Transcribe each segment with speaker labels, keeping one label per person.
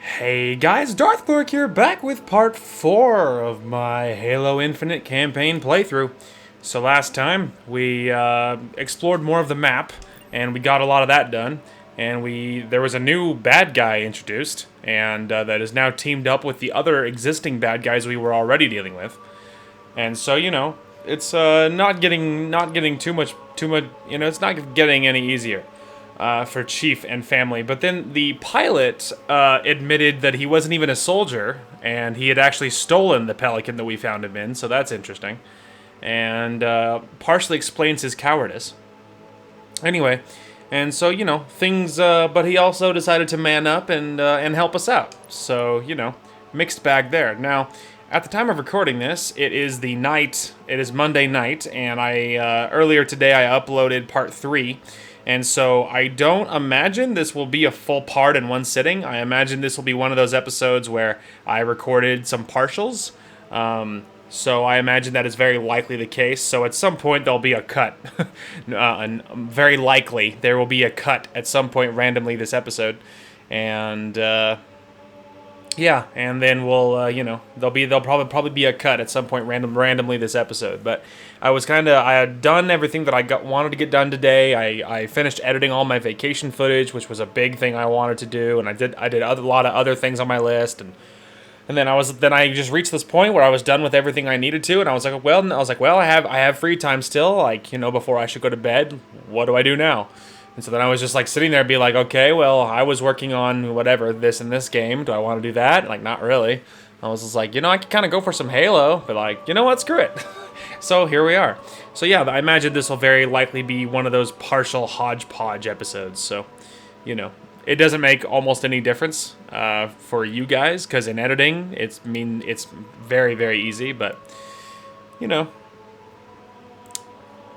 Speaker 1: Hey guys, Darth Glork here, back with part 4 of my Halo Infinite campaign playthrough. So last time, we explored more of the map, and we got a lot of that done. And there was a new bad guy introduced, and that is now teamed up with the other existing bad guys we were already dealing with. And so, it's not getting too much, it's not getting any easier for Chief and family. But then the pilot admitted that he wasn't even a soldier, and he had actually stolen the Pelican that we found him in, so that's interesting. And partially explains his cowardice. Anyway, and so, things, but he also decided to man up and help us out. So, mixed bag there. Now, at the time of recording this, it is Monday night, and earlier today I uploaded part 3. And so I don't imagine this will be a full part in one sitting. I imagine this will be one of those episodes where I recorded some partials. So I imagine that is very likely the case. So at some point there'll be a cut. And very likely there will be a cut at some point randomly this episode. And yeah, and then we'll, there'll probably be a cut at some point randomly this episode. But I had done everything that I wanted to get done today. I finished editing all my vacation footage, which was a big thing I wanted to do, and I did a lot of other things on my list, and then I just reached this point where I was done with everything I needed to, and I was like, well, I have free time still, before I should go to bed. What do I do now? And so then I was just sitting there and be like, okay, well, I was working on whatever, this and this game. Do I want to do that? Not really. I was just I could kind of go for some Halo, but you know what? Screw it. So here we are. So yeah, I imagine this will very likely be one of those partial hodgepodge episodes. So, it doesn't make almost any difference for you guys, because in editing, it's very, very easy, but,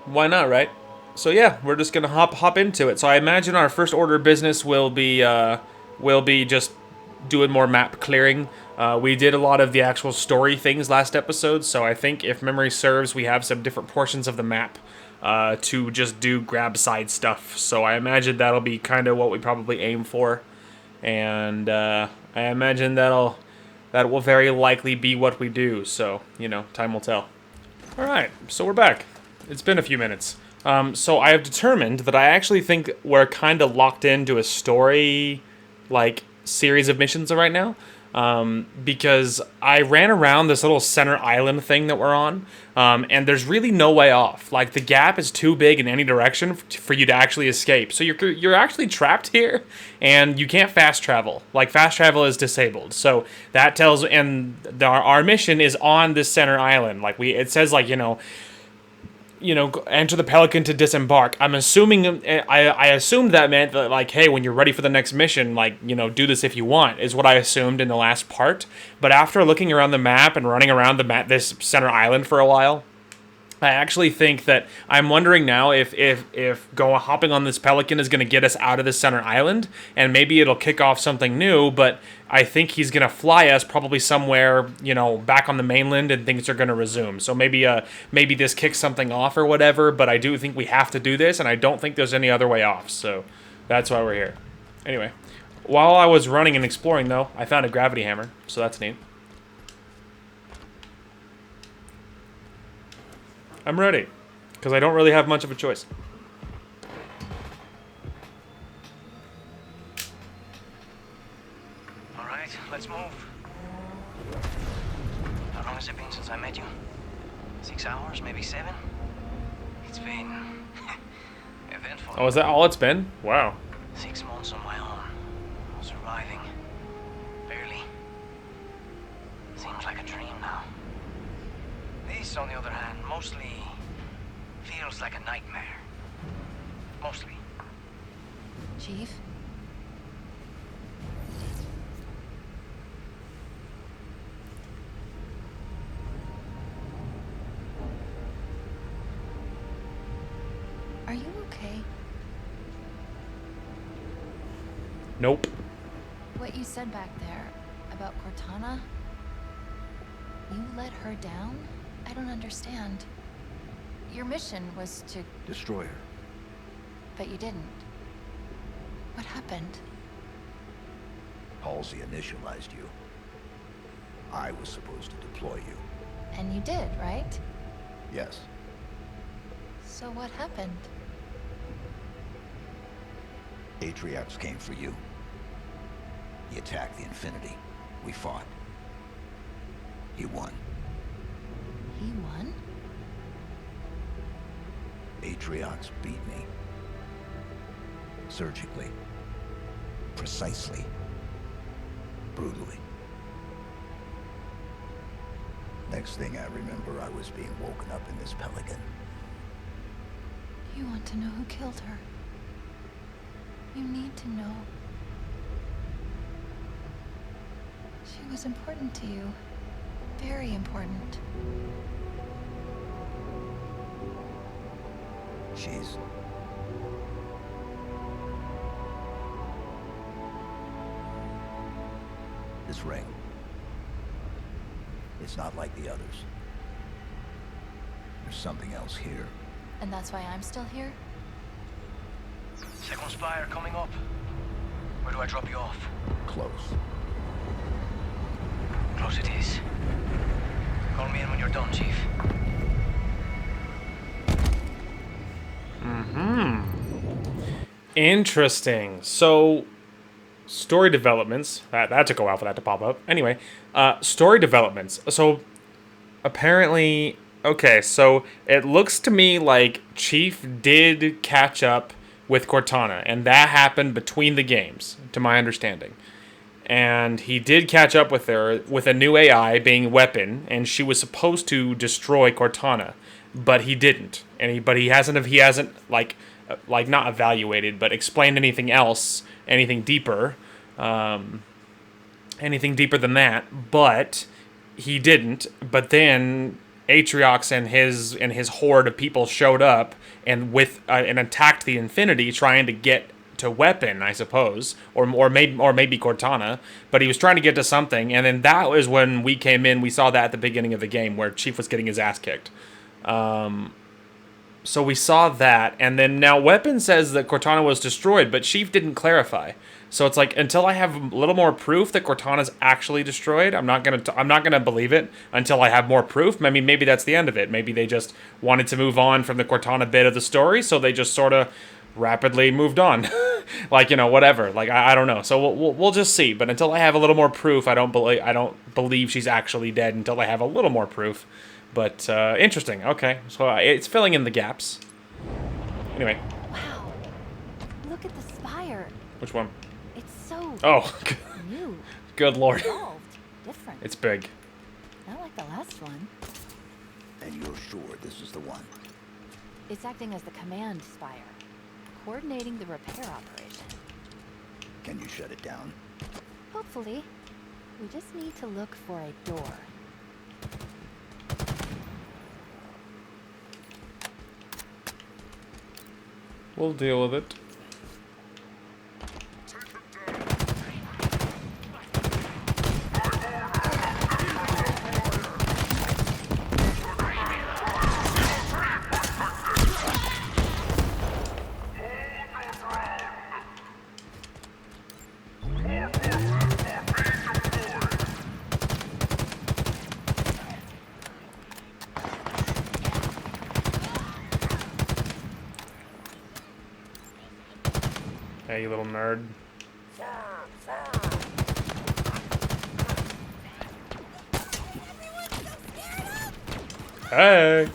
Speaker 1: why not, right? So yeah, we're just gonna hop into it. So I imagine our first order of business will be just doing more map clearing. We did a lot of the actual story things last episode, so I think if memory serves, we have some different portions of the map to just do grab side stuff. So I imagine that'll be kind of what we probably aim for, and I imagine that will very likely be what we do. So time will tell. All right, so we're back. It's been a few minutes. So I have determined that I actually think we're kind of locked into a story, series of missions right now. Because I ran around this little center island thing that we're on, and there's really no way off. The gap is too big in any direction for you to actually escape. So you're actually trapped here, and you can't fast travel. Fast travel is disabled. So that tells, and our mission is on this center island. It says enter the Pelican to disembark. I'm assuming, I assumed that meant that, hey, when you're ready for the next mission, do this if you want, is what I assumed in the last part. But after looking around the map and running around this center island for a while, I actually think that I'm wondering now if hopping on this Pelican is going to get us out of this center island, and maybe it'll kick off something new, but I think he's going to fly us probably somewhere, back on the mainland, and things are going to resume. So maybe this kicks something off or whatever, but I do think we have to do this, and I don't think there's any other way off, so that's why we're here. Anyway, while I was running and exploring, though, I found a gravity hammer, so that's neat. I'm ready, because I don't really have much of a choice.
Speaker 2: All right, let's move. How long has it been since I met you? 6 hours, maybe 7? It's been eventful.
Speaker 1: Oh, is that all it's been? Wow.
Speaker 2: 6 months on my own, surviving, barely. Seems like a dream now. This, on the other hand, mostly feels like a nightmare. Mostly.
Speaker 3: Chief? Are you okay?
Speaker 1: Nope.
Speaker 3: What you said back there about Cortana? You let her down? I don't understand. Your mission was to...
Speaker 4: Destroy her.
Speaker 3: But you didn't. What happened?
Speaker 4: Halsey initialized you. I was supposed to deploy you.
Speaker 3: And you did, right?
Speaker 4: Yes.
Speaker 3: So what happened?
Speaker 4: Atriox came for you. He attacked the Infinity. We fought. He won.
Speaker 3: He won?
Speaker 4: Atriox beat me. Surgically. Precisely. Brutally. Next thing I remember, I was being woken up in this Pelican.
Speaker 3: You want to know who killed her? You need to know. She was important to you. Very important.
Speaker 4: She's... This ring. It's not like the others. There's something else here.
Speaker 3: And that's why I'm still here?
Speaker 2: Second Spire coming up. Where do I drop you off?
Speaker 4: Close.
Speaker 2: Close it is. Call me in when you're done, Chief.
Speaker 1: Interesting. So, story developments. That took a while for that to pop up. Anyway, story developments. So, apparently, okay, so it looks to me like Chief did catch up with Cortana, and that happened between the games, to my understanding. And he did catch up with her with a new AI being Weapon, and she was supposed to destroy Cortana, but he didn't. And he hasn't like not evaluated, but explained anything else, anything deeper than that. But he didn't. But then Atriox and his horde of people showed up and and attacked the Infinity, trying to get to Weapon, I suppose, or maybe Cortana, but he was trying to get to something, and then that was when we came in. We saw that at the beginning of the game where Chief was getting his ass kicked. So we saw that, and then now Weapon says that Cortana was destroyed, but Chief didn't clarify. So it's like, until I have a little more proof that Cortana's actually destroyed, I'm not gonna believe it until I have more proof. I mean, maybe that's the end of it. Maybe they just wanted to move on from the Cortana bit of the story, so they just sort of rapidly moved on. Like, whatever. Like, I don't know. So we'll just see. But until I have a little more proof, I don't believe she's actually dead until I have a little more proof. But interesting. Okay, so it's filling in the gaps. Anyway.
Speaker 3: Wow. Look at the spire.
Speaker 1: Which one?
Speaker 3: It's so
Speaker 1: Oh,
Speaker 3: new.
Speaker 1: good lord.
Speaker 3: Evolved. Different.
Speaker 1: It's big.
Speaker 3: Not like the last one.
Speaker 4: And you're sure this is the one?
Speaker 3: It's acting as the command spire, coordinating the repair operation.
Speaker 4: Can you shut it down?
Speaker 3: Hopefully. We just need to look for a door.
Speaker 1: We'll deal with it. Hey, you little nerd. Hey!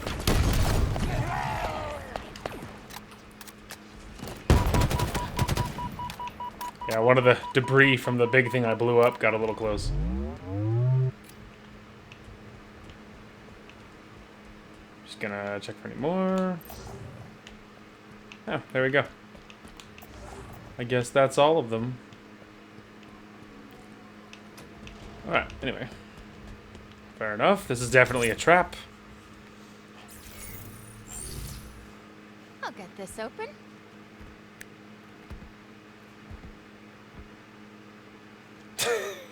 Speaker 1: Yeah, one of the debris from the big thing I blew up got a little close. Just gonna check for any more. Oh, there we go. I guess that's all of them. Alright, anyway. Fair enough. This is definitely a trap.
Speaker 3: I'll get this open.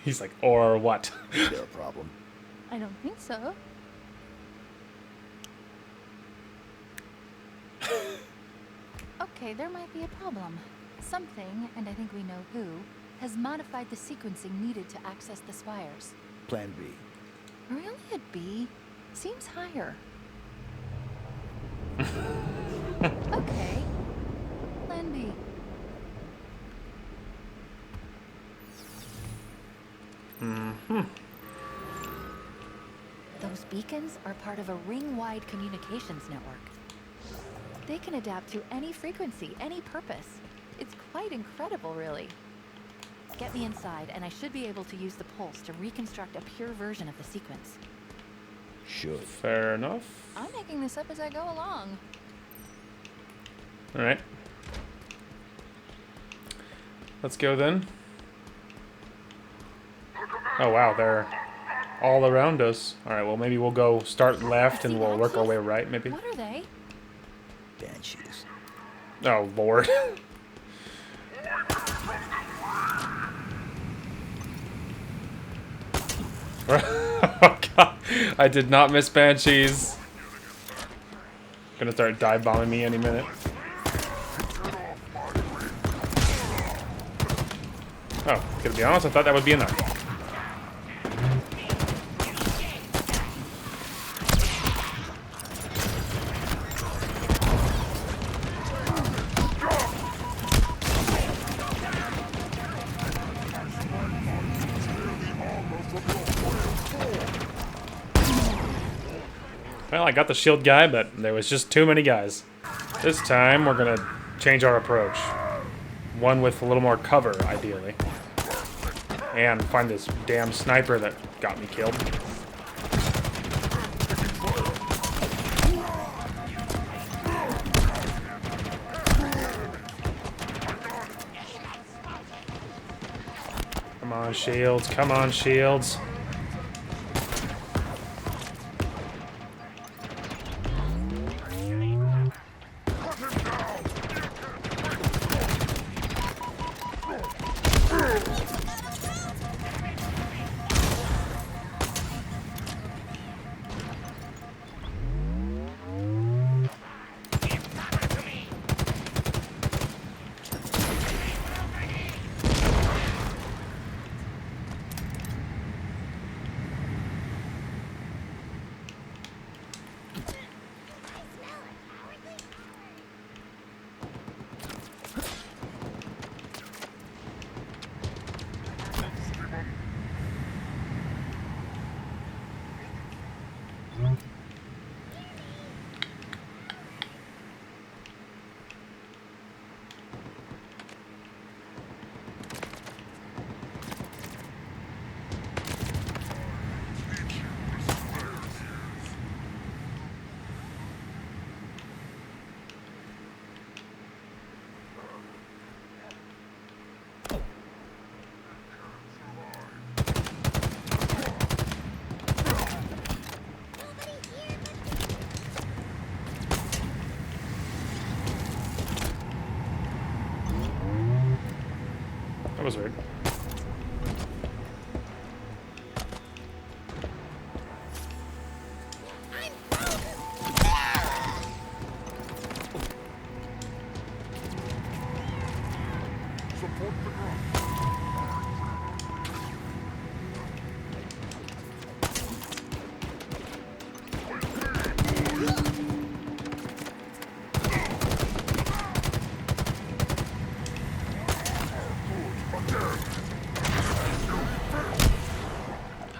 Speaker 1: He's like, or what?
Speaker 4: Is there a problem?
Speaker 3: I don't think so. Okay, there might be a problem. Something, and I think we know who, has modified the sequencing needed to access the spires.
Speaker 4: Plan B.
Speaker 3: Are we only at B? Seems higher. Okay. Plan B. Those beacons are part of a ring-wide communications network. They can adapt to any frequency, any purpose. It's quite incredible, really. Get me inside, and I should be able to use the pulse to reconstruct a pure version of the sequence.
Speaker 4: Should.
Speaker 1: Fair enough.
Speaker 3: I'm making this up as I go along.
Speaker 1: Alright. Let's go then. Oh wow, they're all around us. Alright, well maybe we'll go start left and we'll work our way right, maybe.
Speaker 3: What are they?
Speaker 4: Banshees.
Speaker 1: Oh lord. Oh god, I did not miss Banshees. Gonna start dive bombing me any minute. Oh, gonna be honest, I thought that would be enough. Well, I got the shield guy, but there was just too many guys. This time, we're gonna change our approach. One with a little more cover, ideally. And find this damn sniper that got me killed. Come on, shields. Come on, shields. That was weird.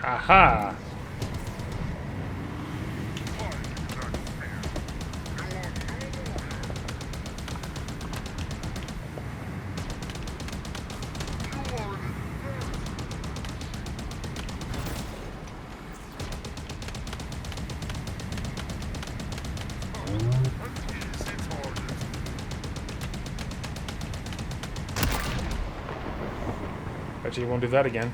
Speaker 1: Aha! Bet you won't do that again.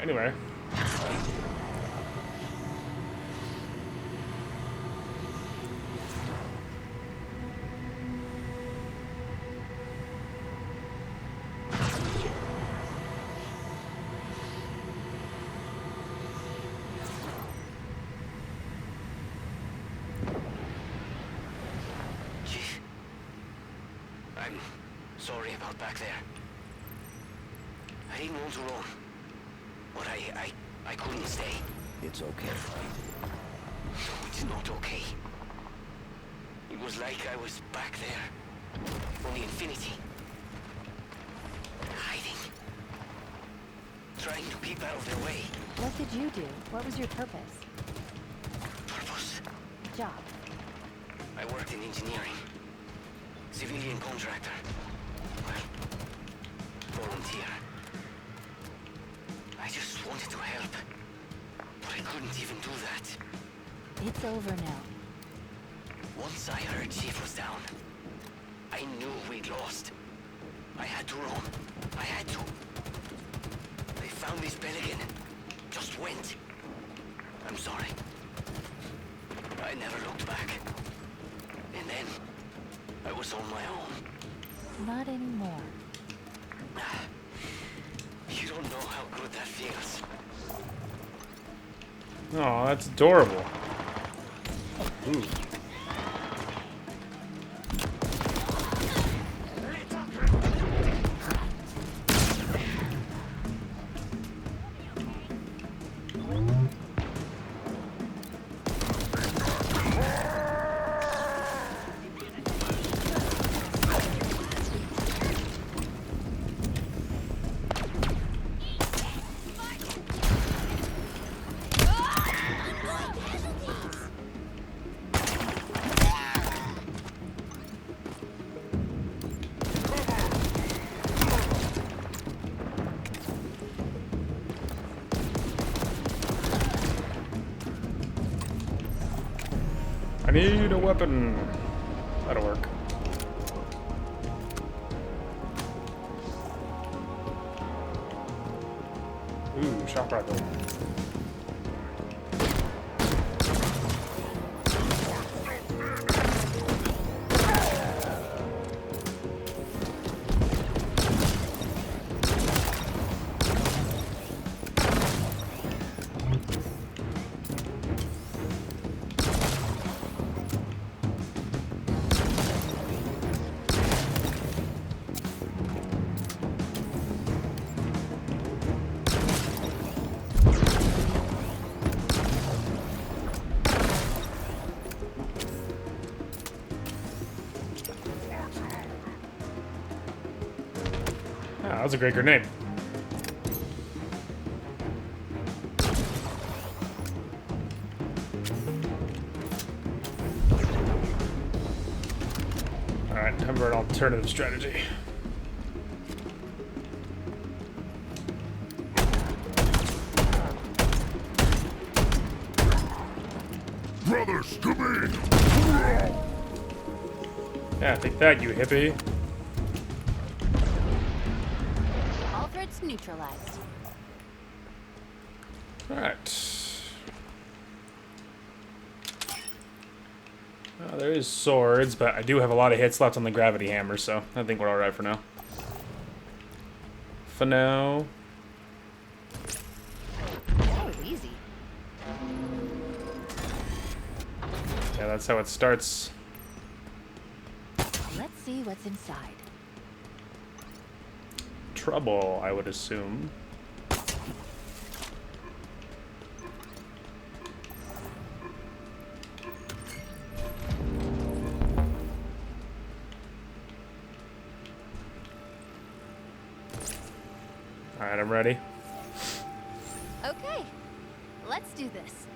Speaker 1: Anyway.
Speaker 2: Chief, I'm sorry about back there. I didn't want to run, but I couldn't stay.
Speaker 4: It's okay.
Speaker 2: No, it's not okay. It was like I was back there, on the Infinity. Hiding. Trying to keep out of their way.
Speaker 3: What did you do? What was your purpose?
Speaker 2: Purpose.
Speaker 3: Job.
Speaker 2: I worked in engineering. Civilian contractor. Well, volunteer. I just wanted to help. But I couldn't even do that.
Speaker 3: It's over now.
Speaker 2: Once I heard Chief was down, I knew we'd lost. I had to run. I had to. They found this Pelican. Just went. I'm sorry. I never looked back. And then, I was on my own.
Speaker 3: Not anymore.
Speaker 2: You don't know how good that feels.
Speaker 1: Oh, that's adorable. Ooh. I need a weapon. That'll work. Ooh, shock rifle. Ah, that was a great grenade. Alright, time for an alternative strategy.
Speaker 5: Brothers, to me!
Speaker 1: Yeah, take that, you hippie.
Speaker 3: All threats neutralized.
Speaker 1: Alright. There is swords, but I do have a lot of hits left on the gravity hammer, so I think we're alright for now. For now.
Speaker 3: That was easy.
Speaker 1: Yeah, that's how it starts.
Speaker 3: Let's see what's inside.
Speaker 1: Trouble, I would assume. Alright, I'm ready.
Speaker 3: Okay, let's do this.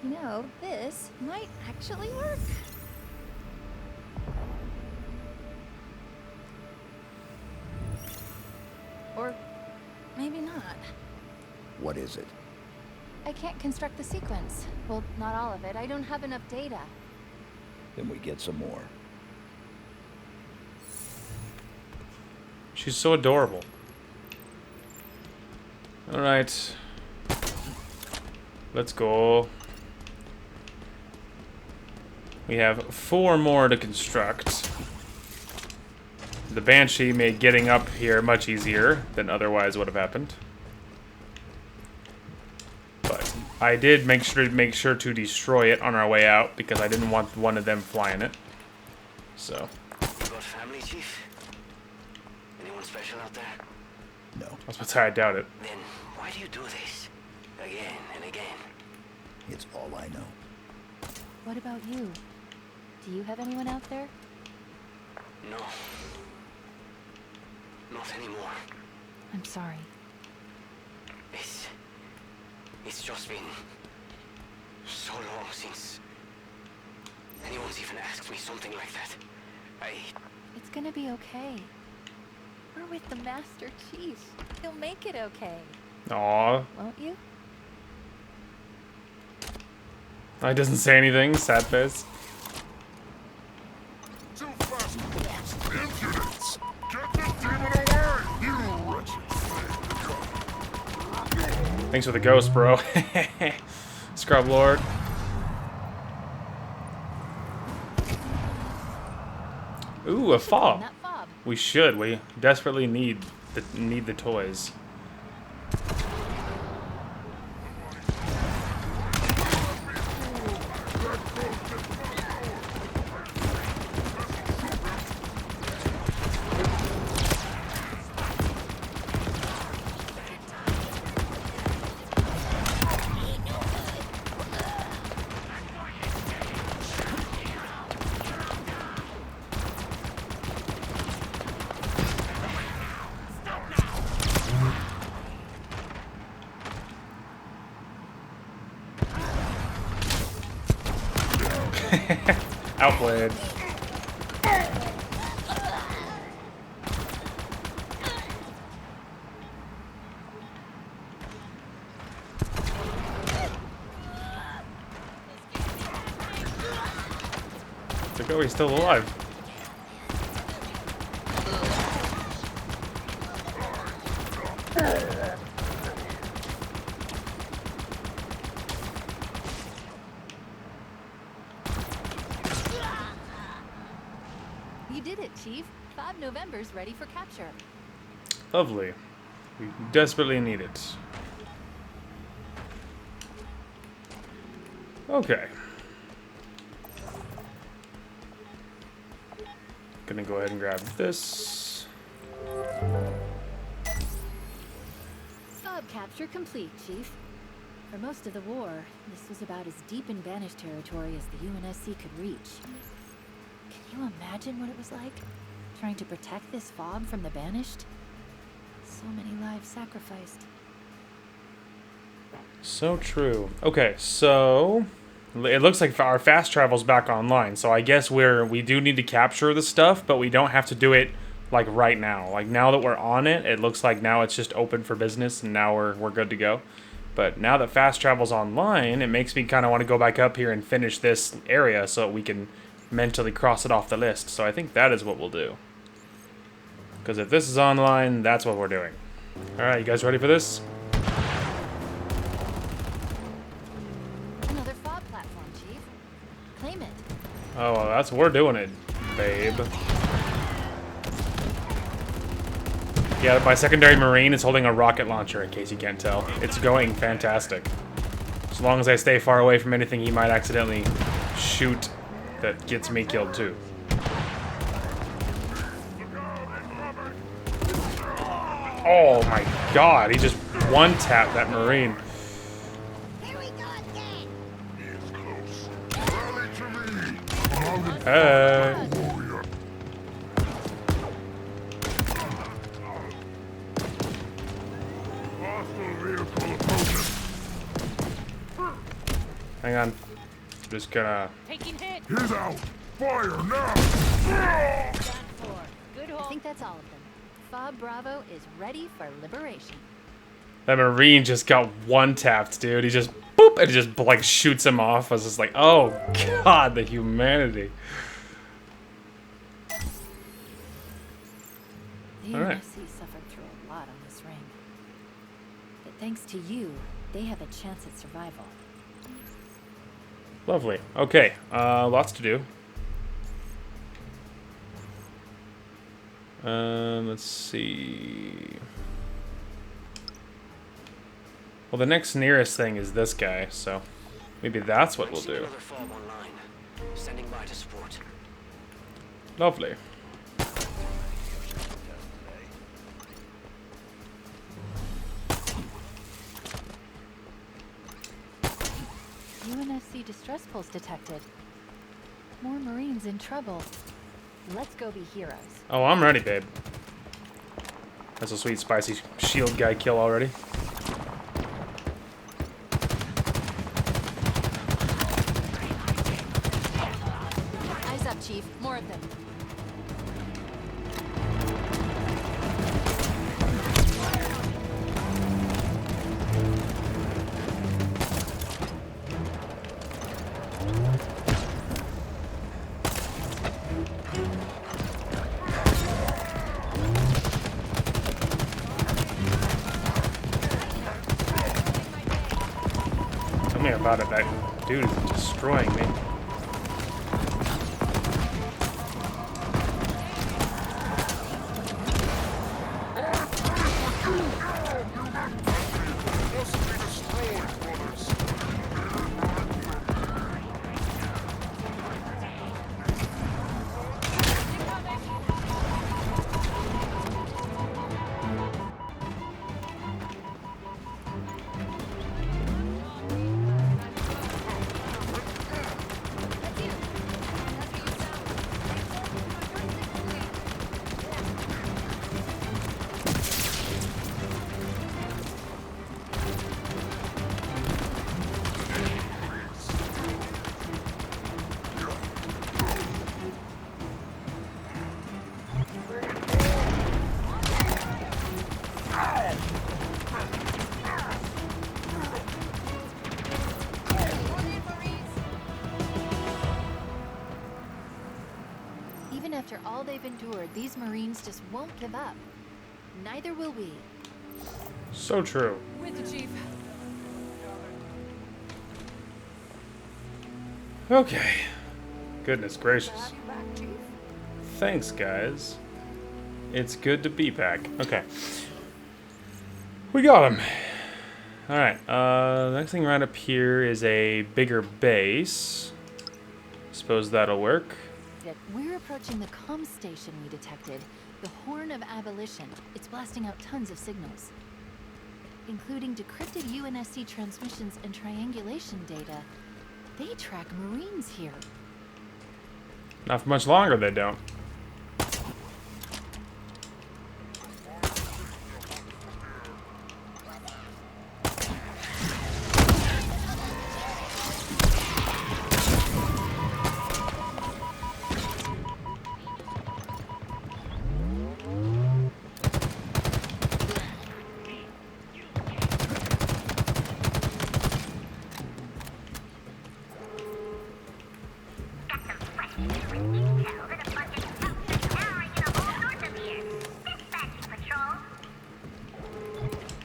Speaker 3: You know, this might actually work. Or maybe not.
Speaker 4: What is it?
Speaker 3: I can't construct the sequence. Well, not all of it. I don't have enough data.
Speaker 4: Then we get some more.
Speaker 1: She's so adorable. Alright. Let's go. We have 4 more to construct. The Banshee made getting up here much easier than otherwise would have happened. But I did make sure to destroy it on our way out because I didn't want one of them flying it. So.
Speaker 2: You got family, Chief? Anyone special out there?
Speaker 4: No,
Speaker 1: I was about to say I doubt it.
Speaker 2: Then why do you do this? Again and again.
Speaker 4: it's all I know.
Speaker 3: What about you? Do you have anyone out there?
Speaker 2: No. Not anymore.
Speaker 3: I'm sorry.
Speaker 2: It's just been so long since anyone's even asked me something like that.
Speaker 3: It's gonna be okay. We're with the Master Chief. He'll make it okay.
Speaker 1: Aw.
Speaker 3: Won't you?
Speaker 1: He doesn't say anything. Sad face.
Speaker 5: Too fast, boss. Impudence! Get this demon away, you wretched thing!
Speaker 1: Thanks for the ghost, bro. Scrub Lord. Ooh, a fob.
Speaker 3: That fob.
Speaker 1: We should. We desperately need the toys. Outplayed. Look, oh, he's still alive.
Speaker 3: You did it, Chief. 5 November's ready for capture.
Speaker 1: Lovely. We desperately need it. Okay. Gonna go ahead and grab this.
Speaker 3: Fob capture complete, Chief. For most of the war, this was about as deep in Banished territory as the UNSC could reach. Can you imagine what it was like? Trying to protect this fob from the Banished? So many lives sacrificed.
Speaker 1: So true. Okay, so it looks like our fast travel's back online. So I guess we do need to capture the stuff, but we don't have to do it like right now. Like now that we're on it, it looks like now it's just open for business, and now we're good to go. But now that fast travel's online, it makes me kind of want to go back up here and finish this area so that we can mentally cross it off the list. So I think that is what we'll do. Because if this is online, that's what we're doing. Alright, you guys ready for this?
Speaker 3: Another fob platform, Chief. Claim it.
Speaker 1: Oh, well, that's we're doing it, babe. Yeah, my secondary Marine is holding a rocket launcher, in case you can't tell. It's going fantastic. As long as I stay far away from anything he might accidentally shoot that gets me killed too. Oh my god, he just one-tapped that Marine.
Speaker 5: He is close. Rally to me! Come out
Speaker 1: Hey.
Speaker 5: warrior. Hostile vehicle approaching.
Speaker 1: Hang on. Just gonna...
Speaker 3: Taking hit.
Speaker 5: He's out. Fire now!
Speaker 3: Done for. Good hold. I think that's all of them. Fob Bravo is ready for liberation.
Speaker 1: That Marine just got one-tapped, dude. He just... boop! And it just, like, shoots him off. I was just like, oh god, the humanity.
Speaker 3: The
Speaker 1: All right.
Speaker 3: UNSC Thanks to you, they have a chance at survival.
Speaker 1: Lovely. Okay, lots to do. Let's see. Well, the next nearest thing is this guy, so maybe that's what we'll do.
Speaker 2: Another fob online. Standing by to support.
Speaker 1: Lovely.
Speaker 3: UNSC distress pulse detected. More Marines in trouble. Let's go be heroes.
Speaker 1: Oh, I'm ready, babe. That's a sweet, spicy shield guy kill already.
Speaker 3: Eyes up, Chief. More of them.
Speaker 1: Tell me about it. That dude is destroying me.
Speaker 5: Must be destroyed, brothers.
Speaker 3: Even after all they've endured, these Marines just won't give up. Neither will we.
Speaker 1: So true.
Speaker 3: With the Chief.
Speaker 1: Okay. Goodness gracious. Thanks, guys. It's good to be back. Okay. We got him. Alright, next thing right up here is a bigger base. Suppose that'll work.
Speaker 3: We're approaching the comm station we detected. The Horn of Abolition. It's blasting out tons of signals, including decrypted UNSC transmissions and triangulation data. They track Marines here.
Speaker 1: Not for much longer, they don't.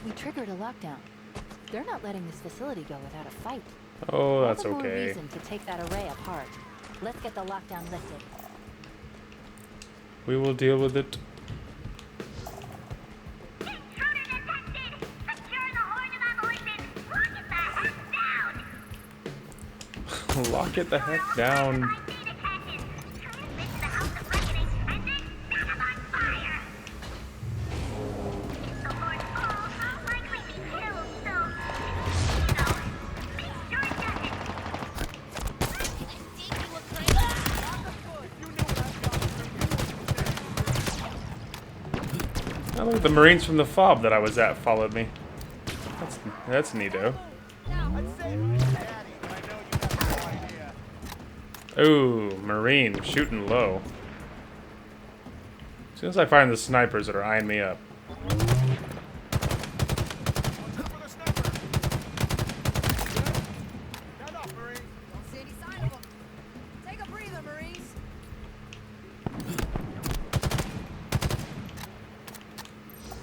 Speaker 3: We triggered a lockdown. They're not letting this facility go without a fight.
Speaker 1: Oh, that's
Speaker 3: All the more
Speaker 1: okay.
Speaker 3: reason to take that array apart. Let's get the lockdown lifted.
Speaker 1: We will deal with it.
Speaker 6: Intruder detected! Secure the Horn of Abolition! Lock it the heck down!
Speaker 1: Lock it the heck down.
Speaker 6: ID detected! Transmit to the House of Reckoning, and then set them on fire! The Lord's call will likely be killed, so... you know, make sure it doesn't!
Speaker 1: I look at the Marines from the fob that I was at followed me. That's neato. Ooh, Marine shooting low. As soon as I find the snipers that are eyeing me up.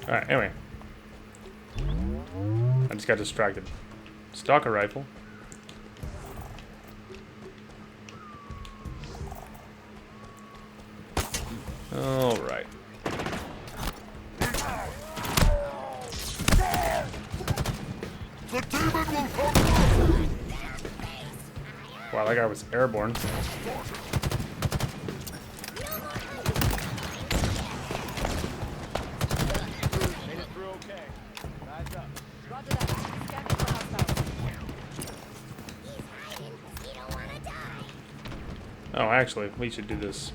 Speaker 1: Alright, anyway. just got distracted. Stalker rifle. Alright.
Speaker 5: The demon will come.
Speaker 1: Wow, that guy was airborne. Oh, actually, we should do this.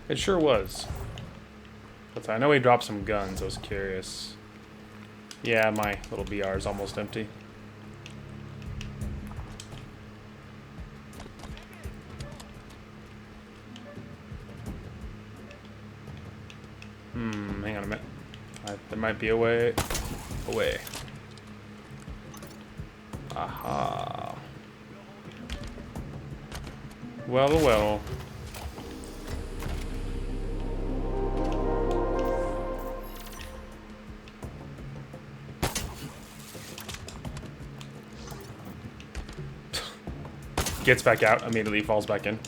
Speaker 1: It sure was. But I know he dropped some guns, I was curious. Yeah, my little BR is almost empty. Hang on a minute. There might be a way. Aha. Well, well. Gets back out, immediately falls back in.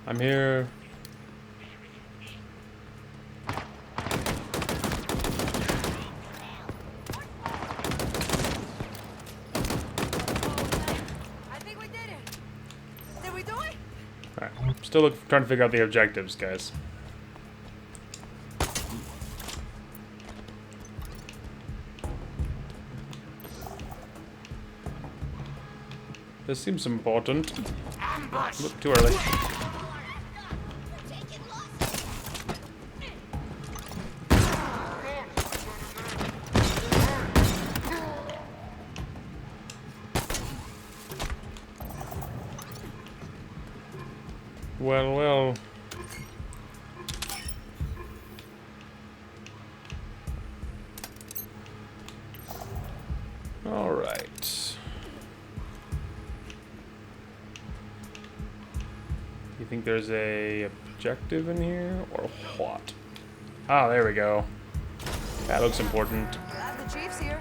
Speaker 1: I'm here.
Speaker 7: I think we did it. Did we do it?
Speaker 1: Alright, still trying to figure out the objectives, guys. This seems important. Look, too early. Well, well. All right. You think there's a objective in here, or what? Ah, there we go. That looks important.
Speaker 7: The chief's here.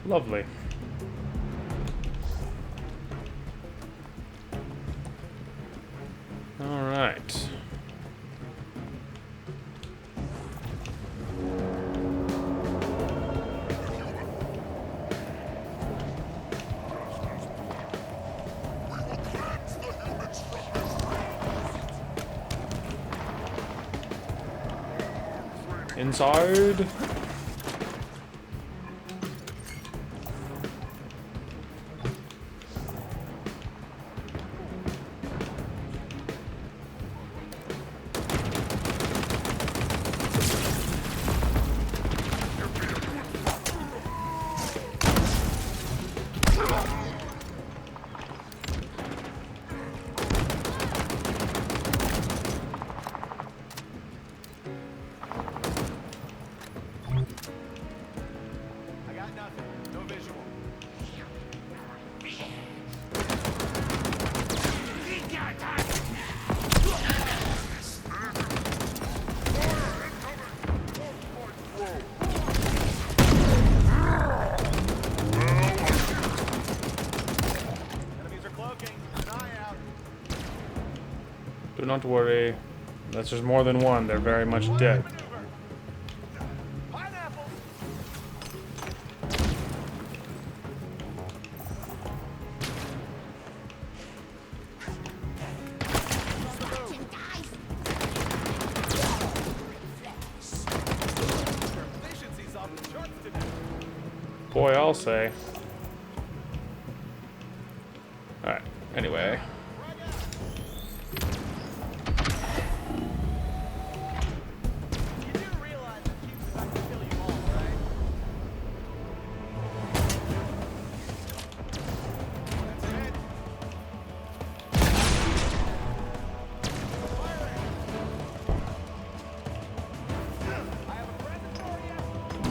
Speaker 1: Lovely. All right. Inside.
Speaker 8: I got nothing. No visual. Enemies are cloaking. An eye out.
Speaker 1: Do not worry. Unless there's more than one, they're very much dead.
Speaker 8: Pineapple. Efficiency's off the charts today.
Speaker 1: Boy, I'll say. Alright, anyway.
Speaker 8: You do realize that keeps about to kill you all, right?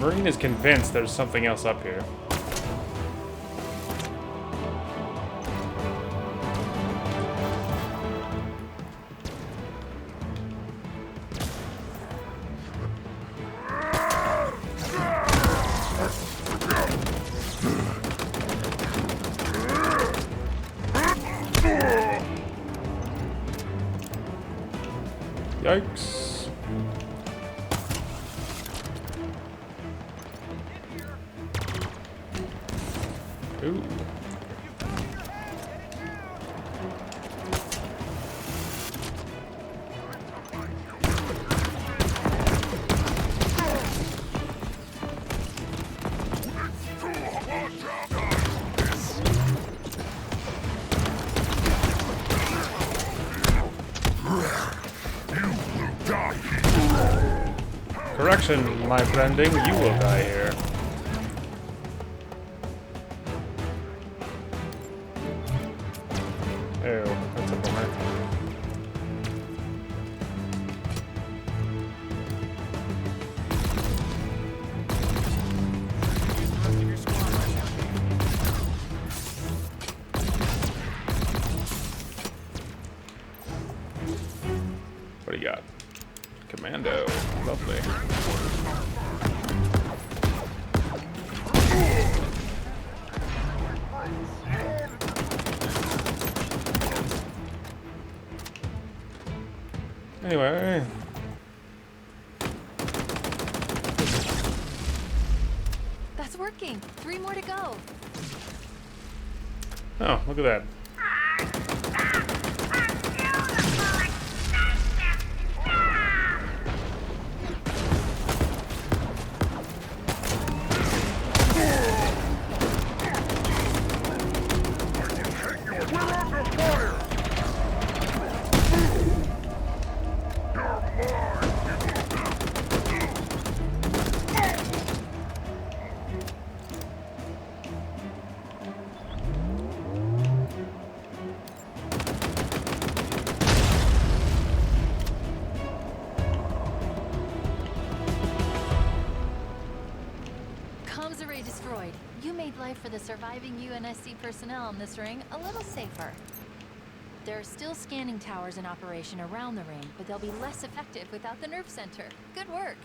Speaker 1: Marine is convinced there's something else up here. Yikes. Ooh. Correction, my friending, you will die here. Ew, that's a bummer. What do you got? Commando. Lovely. Anyway.
Speaker 3: That's working. 3 more to go.
Speaker 1: Oh, look at that.
Speaker 3: Comms array destroyed. You made life for the surviving UNSC personnel in this ring a little safer. There are still scanning towers in operation around the ring, but they'll be less effective without the nerve center. Good work.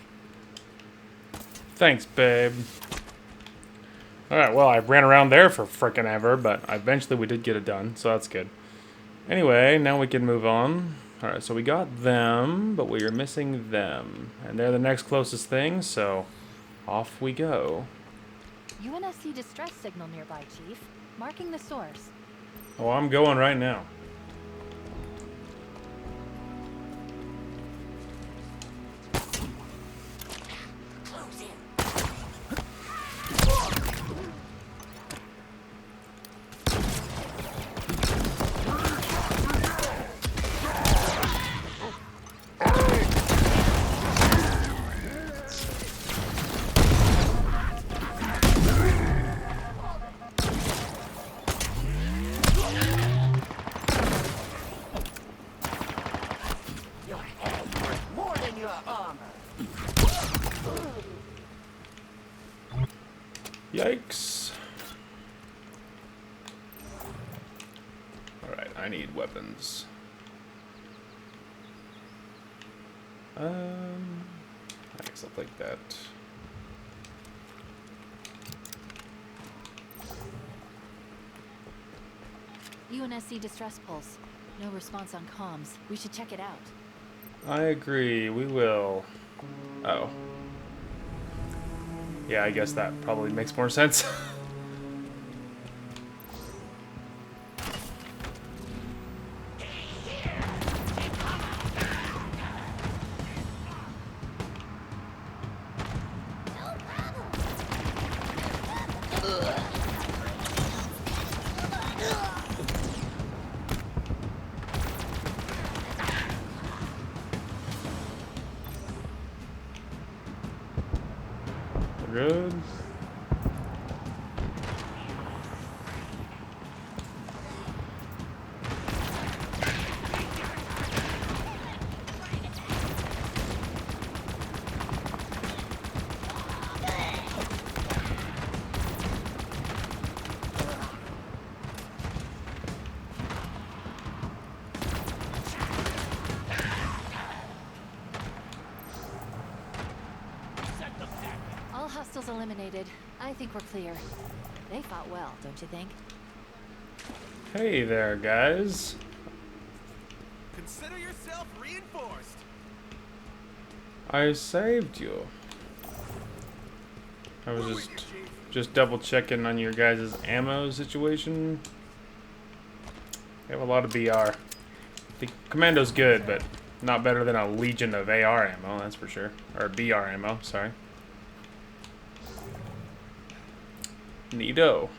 Speaker 1: Thanks, babe. Alright, well, I ran around there for frickin' ever, but eventually we did get it done, so that's good. Anyway, now we can move on. Alright, so we got them, but we are missing them. And they're the next closest thing, so off we go.
Speaker 3: UNSC distress signal nearby, Chief. Marking the source.
Speaker 1: Oh, I'm going right now. Yikes. Alright, I need weapons. I guess I'll take that.
Speaker 3: UNSC distress pulse. No response on comms. We should check it out.
Speaker 1: I agree, we will. Oh. Yeah, I guess that probably makes more sense. Good.
Speaker 3: Hostiles eliminated. I think we're clear. They fought well, don't you think?
Speaker 1: Hey there, guys.
Speaker 8: Consider yourself reinforced.
Speaker 1: I saved you. I was just double checking on your guys' ammo situation. We have a lot of BR. The Commando's good, but not better than a Legion of AR ammo, that's for sure. Or BR ammo, sorry. Neato.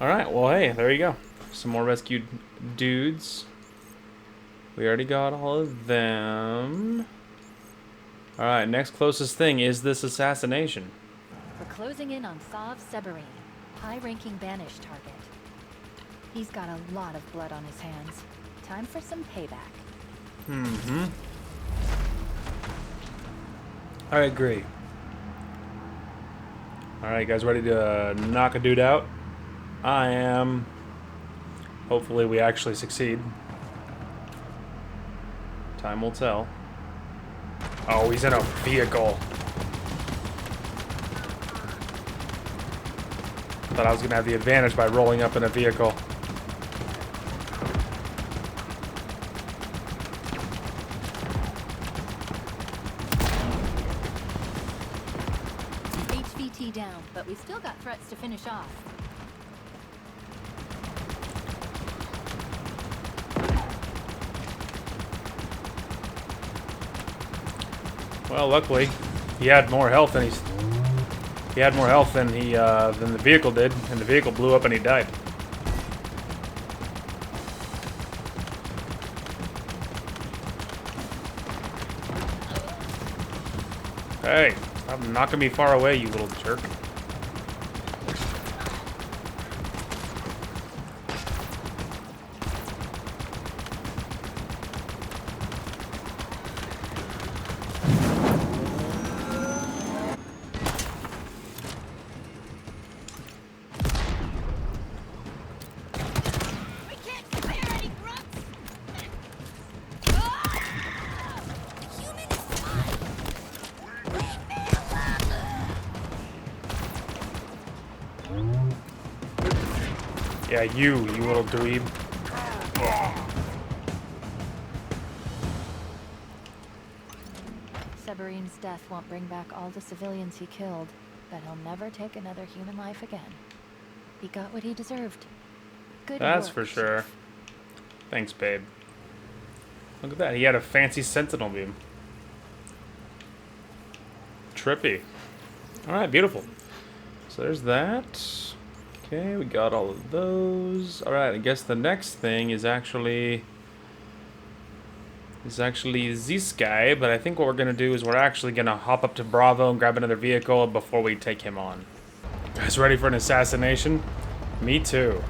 Speaker 1: Alright, well hey, there you go. Some more rescued dudes. We already got all of them. Alright, next closest thing is this assassination.
Speaker 3: We're closing in on Sav Severin, high-ranking banished target. He's got a lot of blood on his hands. Time for some payback.
Speaker 1: Mm-hmm. I agree. Alright, guys, ready to knock a dude out? I am. Hopefully we actually succeed. Time will tell. Oh, he's in a vehicle. Thought I was gonna have the advantage by rolling up in a vehicle.
Speaker 3: HVT down, but we still got threats to finish off.
Speaker 1: Well, luckily, he had more health than he had more health than than the vehicle did, and the vehicle blew up and he died. Hey, stop knocking me far away, you little jerk.
Speaker 7: We can't spare any grunts. Human is mine. Leave me alone.
Speaker 1: Yeah, you little dweeb.
Speaker 3: Severin's death won't bring back all the civilians he killed, but he'll never take another human life again. He got what he deserved. Good
Speaker 1: That's
Speaker 3: work,
Speaker 1: for sure.
Speaker 3: Chief.
Speaker 1: Thanks, babe. Look at that. He had a fancy sentinel beam. Trippy. Alright, beautiful. So there's that. Okay, we got all of those. Alright, I guess the next thing is actually this guy, but I think what we're gonna do is we're actually gonna hop up to Bravo and grab another vehicle before we take him on. Guys ready for an assassination? Me too.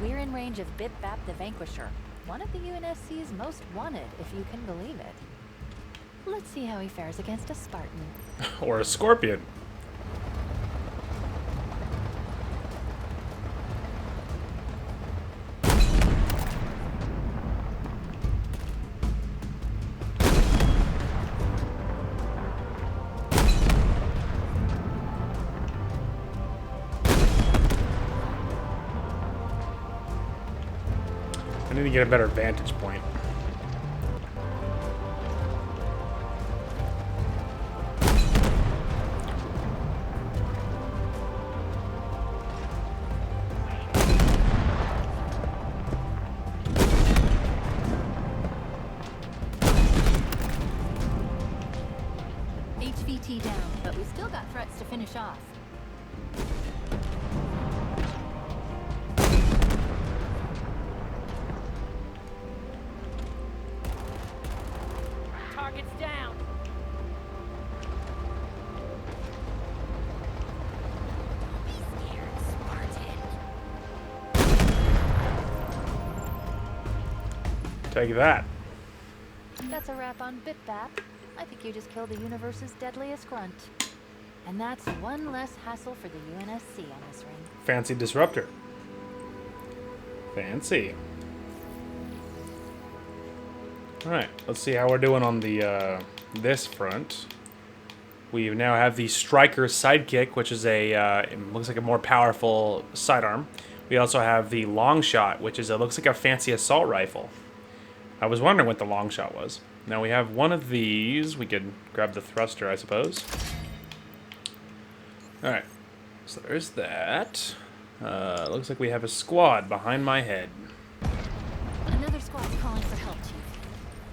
Speaker 3: We're in range of Bip Bap the Vanquisher, one of the UNSC's most wanted, if you can believe it. Let's see how he fares against a Spartan.
Speaker 1: Or a scorpion. I need to get a better vantage point.
Speaker 3: HVT down, but we still got threats to finish off.
Speaker 7: Target's down. Don't be scared, Spartan.
Speaker 1: Take that.
Speaker 3: That's a wrap on Bip Bap. I think you just killed the universe's deadliest grunt. And that's one less hassle for the UNSC on this ring.
Speaker 1: Fancy disruptor. Fancy. Alright, let's see how we're doing on the this front. We now have the Striker Sidekick, which is it looks like a more powerful sidearm. We also have the Long Shot, which looks like a fancy assault rifle. I was wondering what the Long Shot was. Now we have one of these. We could grab the thruster, I suppose. Alright, so there's that. Looks like we have a squad behind my head.
Speaker 3: Another squad's calling for help, Chief.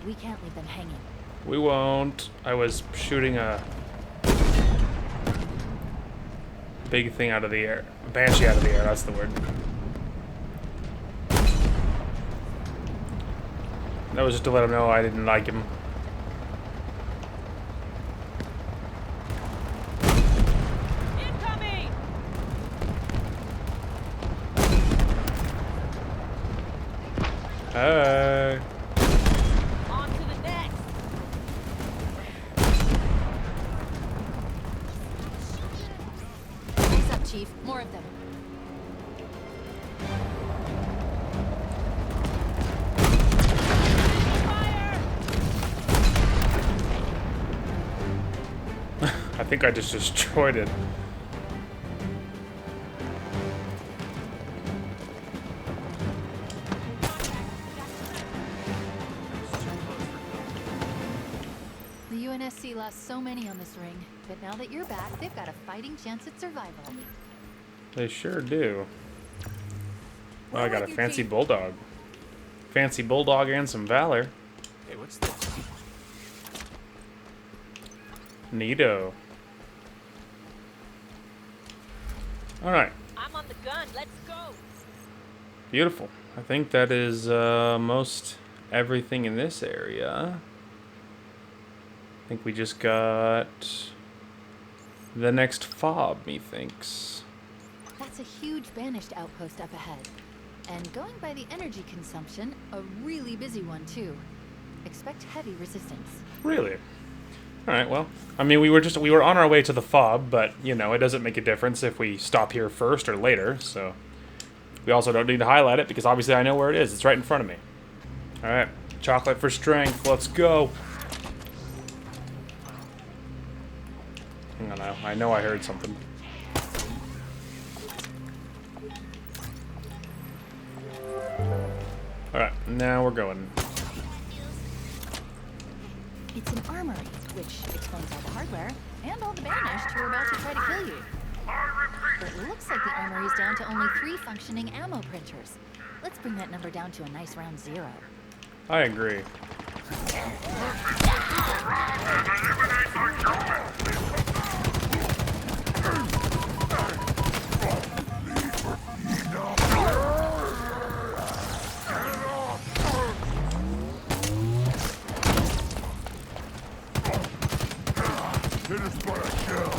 Speaker 3: We can't leave them hanging.
Speaker 1: We won't. I was shooting a big thing out of the air. A banshee out of the air, that's the word. That was just to let him know I didn't like him.
Speaker 7: Incoming!
Speaker 1: Hey.
Speaker 7: On to the next!
Speaker 3: Face up, Chief. More of them.
Speaker 1: I think I just destroyed it.
Speaker 3: The UNSC lost so many on this ring, but now that you're back, they've got a fighting chance at survival.
Speaker 1: They sure do. Oh, I got a
Speaker 7: with you,
Speaker 1: fancy
Speaker 7: Chief.
Speaker 1: bulldog. Fancy bulldog and some valor.
Speaker 8: Hey, what's this?
Speaker 1: Neato. Alright,
Speaker 7: I'm on the gun, let's go!
Speaker 1: beautiful. I think that is most everything in this area. I think we just got the next fob, methinks.
Speaker 3: That's a huge banished outpost up ahead. And going by the energy consumption, a really busy one too. Expect heavy resistance.
Speaker 1: Really? Alright, well, I mean, we were on our way to the fob, but, you know, it doesn't make a difference if we stop here first or later, so we also don't need to highlight it, because obviously I know where it is. It's right in front of me. Alright, chocolate for strength. Let's go. Hang on, I know I heard something. Alright, now we're going.
Speaker 3: It's an armory, which explains all the hardware, and all the banished who are about to try to kill you. But it looks like the armory's down to only 3 functioning ammo printers. Let's bring that number down to a nice round 0.
Speaker 1: I agree.
Speaker 5: Hit us by a shell.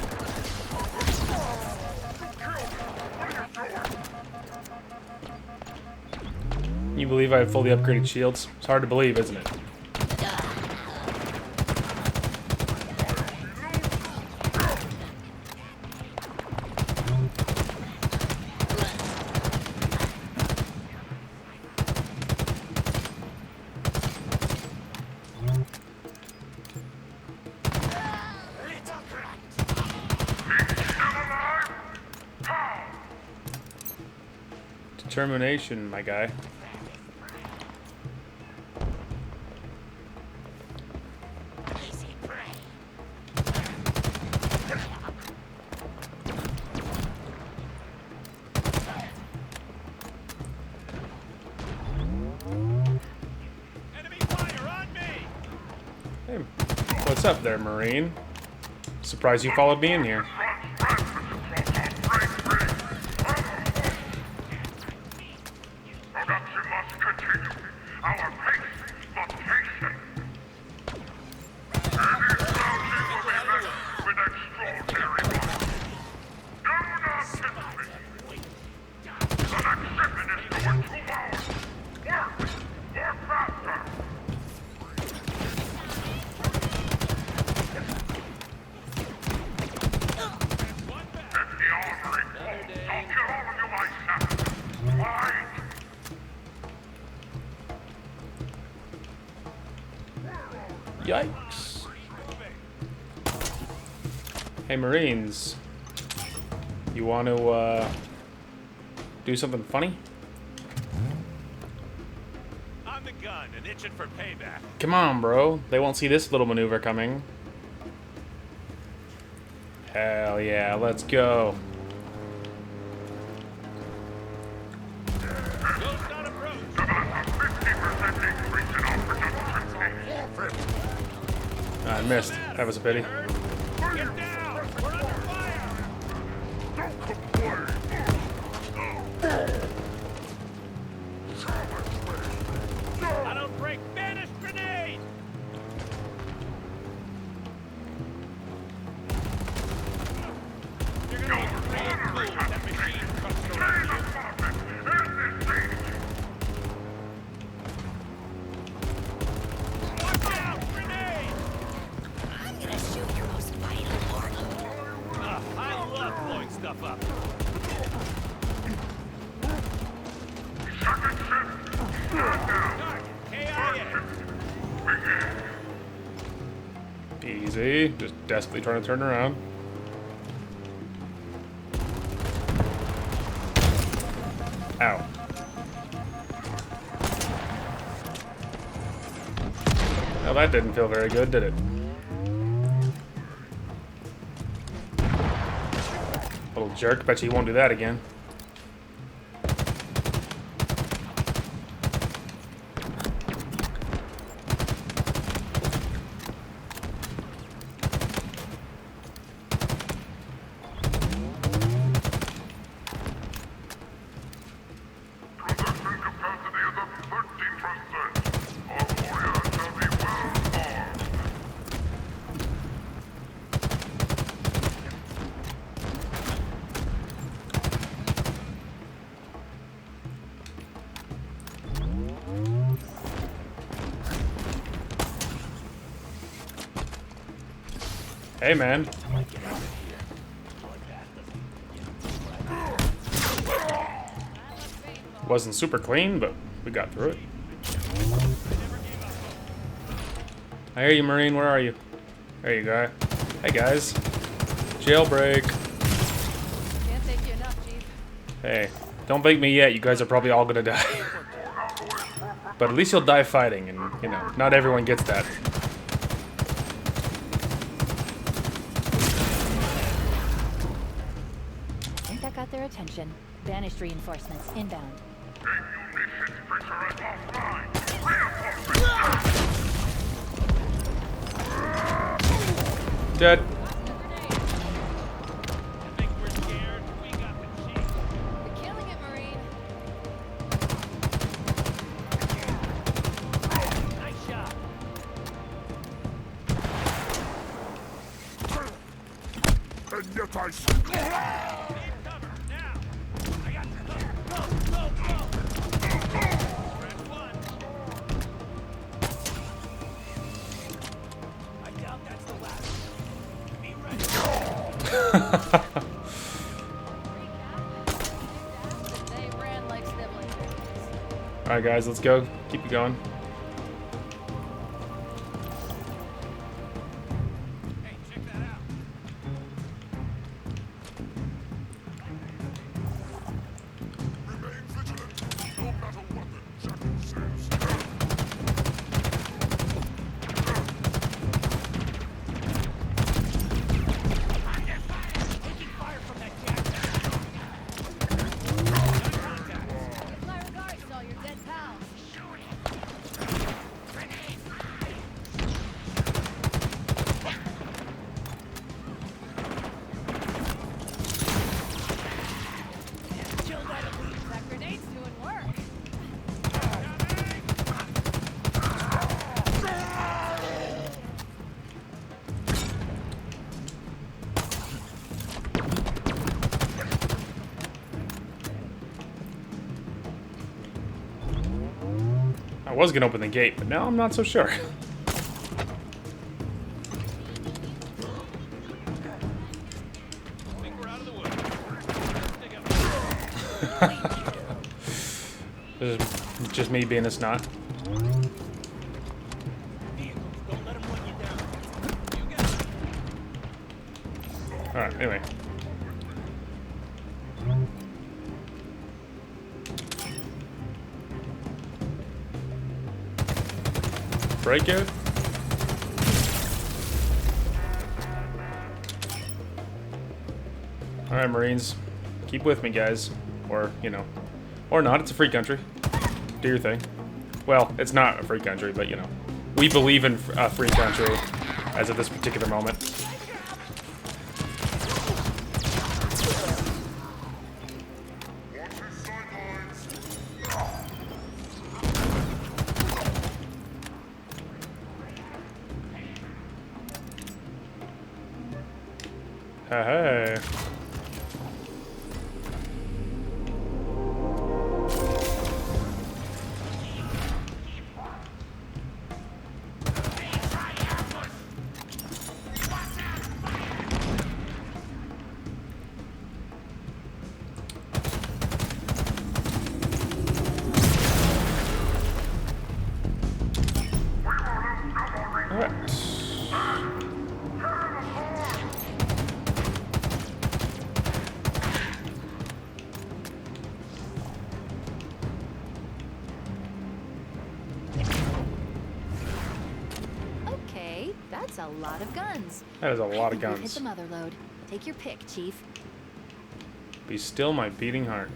Speaker 1: Can you believe I have fully upgraded shields? It's hard to believe, isn't it? Determination, my guy.
Speaker 8: Enemy fire on me!
Speaker 1: Hey, what's up there, Marine? Surprised you followed me in here.
Speaker 5: Production must continue. Our pace must hasten. Any sound will be met with extraordinary violence. Do not hesitate. The next shipment is due in 2 hours. Work faster. Get the armory. Don't kill all of you myself. Why?
Speaker 1: Yikes. Hey, Marines. You want to, do something funny?
Speaker 8: On the gun and itching for payback.
Speaker 1: Come on, bro. They won't see this little maneuver coming. Hell yeah, let's go.
Speaker 8: Ghost on approach.
Speaker 5: About a 50% increase in our production.
Speaker 1: I missed. That was a pity.
Speaker 8: Get down. We're under fire.
Speaker 5: Don't complain.
Speaker 8: I don't break. Banish grenade. You're gonna be real cool with that machine crushing around you. Watch out! Grenade!
Speaker 7: I'm gonna shoot your most vital organ.
Speaker 8: I love blowing stuff up. KIA.
Speaker 1: Easy. Just desperately trying to turn around. Ow. Well, that didn't feel very good, did it? Little jerk. Bet you won't do that again.
Speaker 5: Production capacity is up 13%. Our warriors shall be well armed.
Speaker 1: Hey, man. Wasn't super clean, but we got through it. I hear you, Marine. Where are you? There you go. Hey, guys. Jailbreak.
Speaker 7: Can't thank you enough, Chief.
Speaker 1: Hey, don't bait me yet. You guys are probably all gonna die. But at least you'll die fighting, and, you know, not everyone gets that.
Speaker 3: I think that got their attention. Banished reinforcements inbound.
Speaker 5: Ammunition pressure is offline.
Speaker 1: Dead.
Speaker 8: I think we're scared. We got the chief.
Speaker 7: You're killing it, Marine.
Speaker 8: Nice shot.
Speaker 5: And yet I
Speaker 8: Need cover now. I got you. Go. Friend one. I doubt that's the last. Be ready.
Speaker 7: They ran like siblings.
Speaker 1: Alright, guys, let's go. Keep it going.
Speaker 8: Hey, check that out.
Speaker 5: remain vigilant. No matter what the jackal says.
Speaker 8: Taking fire from that jack.
Speaker 7: Give my regards to all your dead pals. That grenade's doing work.
Speaker 1: I was gonna open the gate, but now I'm not so sure.
Speaker 8: I think we're out of the woods. Let's dig up.
Speaker 1: This is just me being a snot.
Speaker 8: Vehicles, don't let them run you down. You got it.
Speaker 1: Alright, anyway. Break it. Alright, Marines. Keep with me, guys. Or, you know. Or not, it's a free country. Do your thing. Well, it's not a free country, but, you know. We believe in a free country as of this particular moment. Hey.
Speaker 3: Okay, that's a lot of guns.
Speaker 1: That is a lot of
Speaker 3: I think we've hit
Speaker 1: guns.
Speaker 3: the mother load. Take your pick, Chief.
Speaker 1: Be still my beating heart.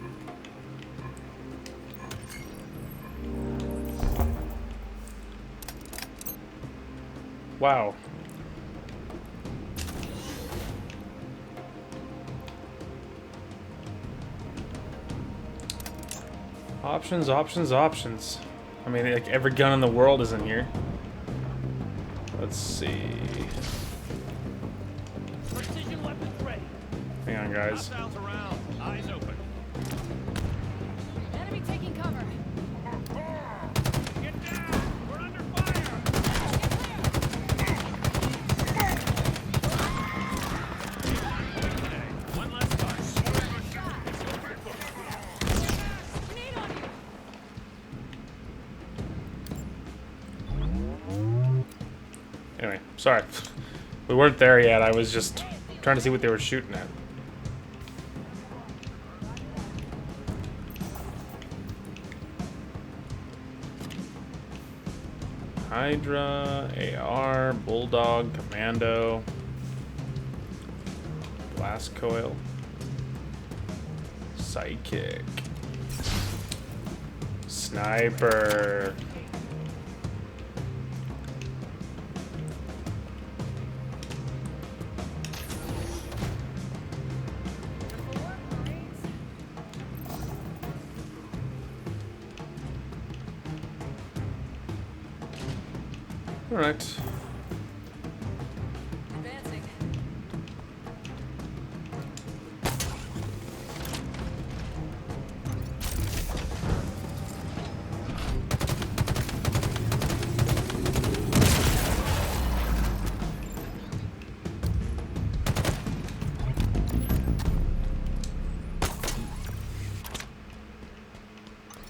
Speaker 1: Wow. Options, options, options. I mean, like, every gun in the world is in here. Let's see.
Speaker 8: Precision weapons ready.
Speaker 1: Hang on, guys.
Speaker 8: Hostiles around. Eyes open.
Speaker 7: Enemy taking cover.
Speaker 8: Get down. We're under fire. One last touch.
Speaker 7: Grenade on you.
Speaker 1: Anyway, sorry. We weren't there yet. I was just trying to see what they were shooting at. Hydra, AR, Bulldog, Commando, Blast Coil, Psychic, Sniper. All right.
Speaker 7: Advancing.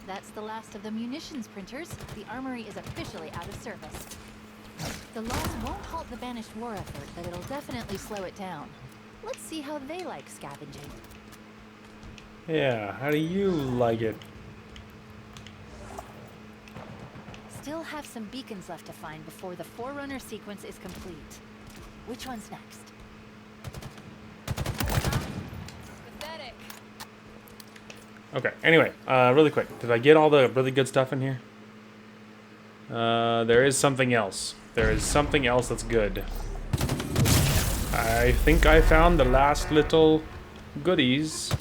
Speaker 3: That's the last of the munitions printers. The armory is officially out of service. The loss won't halt the banished war effort, but it'll definitely slow it down. Let's see how they like scavenging.
Speaker 1: Yeah, how do you like it?
Speaker 3: Still have some beacons left to find before the Forerunner sequence is complete. Which one's next?
Speaker 7: Pathetic.
Speaker 1: Okay, anyway, really quick. Did I get all the really good stuff in here? There is something else. There is something else that's good. I think I found the last little goodies.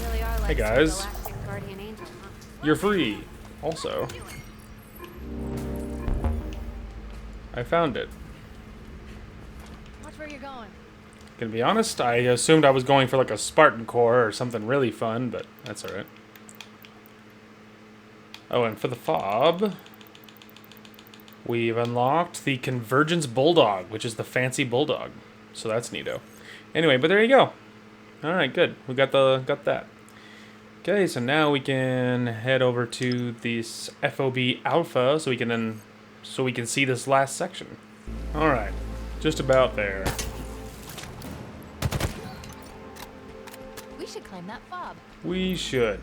Speaker 7: Really are like
Speaker 1: Hey, guys.
Speaker 7: some galactic guardian angel, huh?
Speaker 1: You're free. Also, I found it.
Speaker 7: Watch where you're going.
Speaker 1: Gonna be honest, I assumed I was going for like a Spartan core or something really fun, but that's alright. Oh, and for the fob, we've unlocked the Convergence Bulldog, which is the fancy bulldog. So that's neato. Anyway, but there you go. Alright, good. We got that. Okay, so now we can head over to this FOB Alpha so we can see this last section. Alright. Just about there.
Speaker 3: We should climb that fob.
Speaker 1: We should.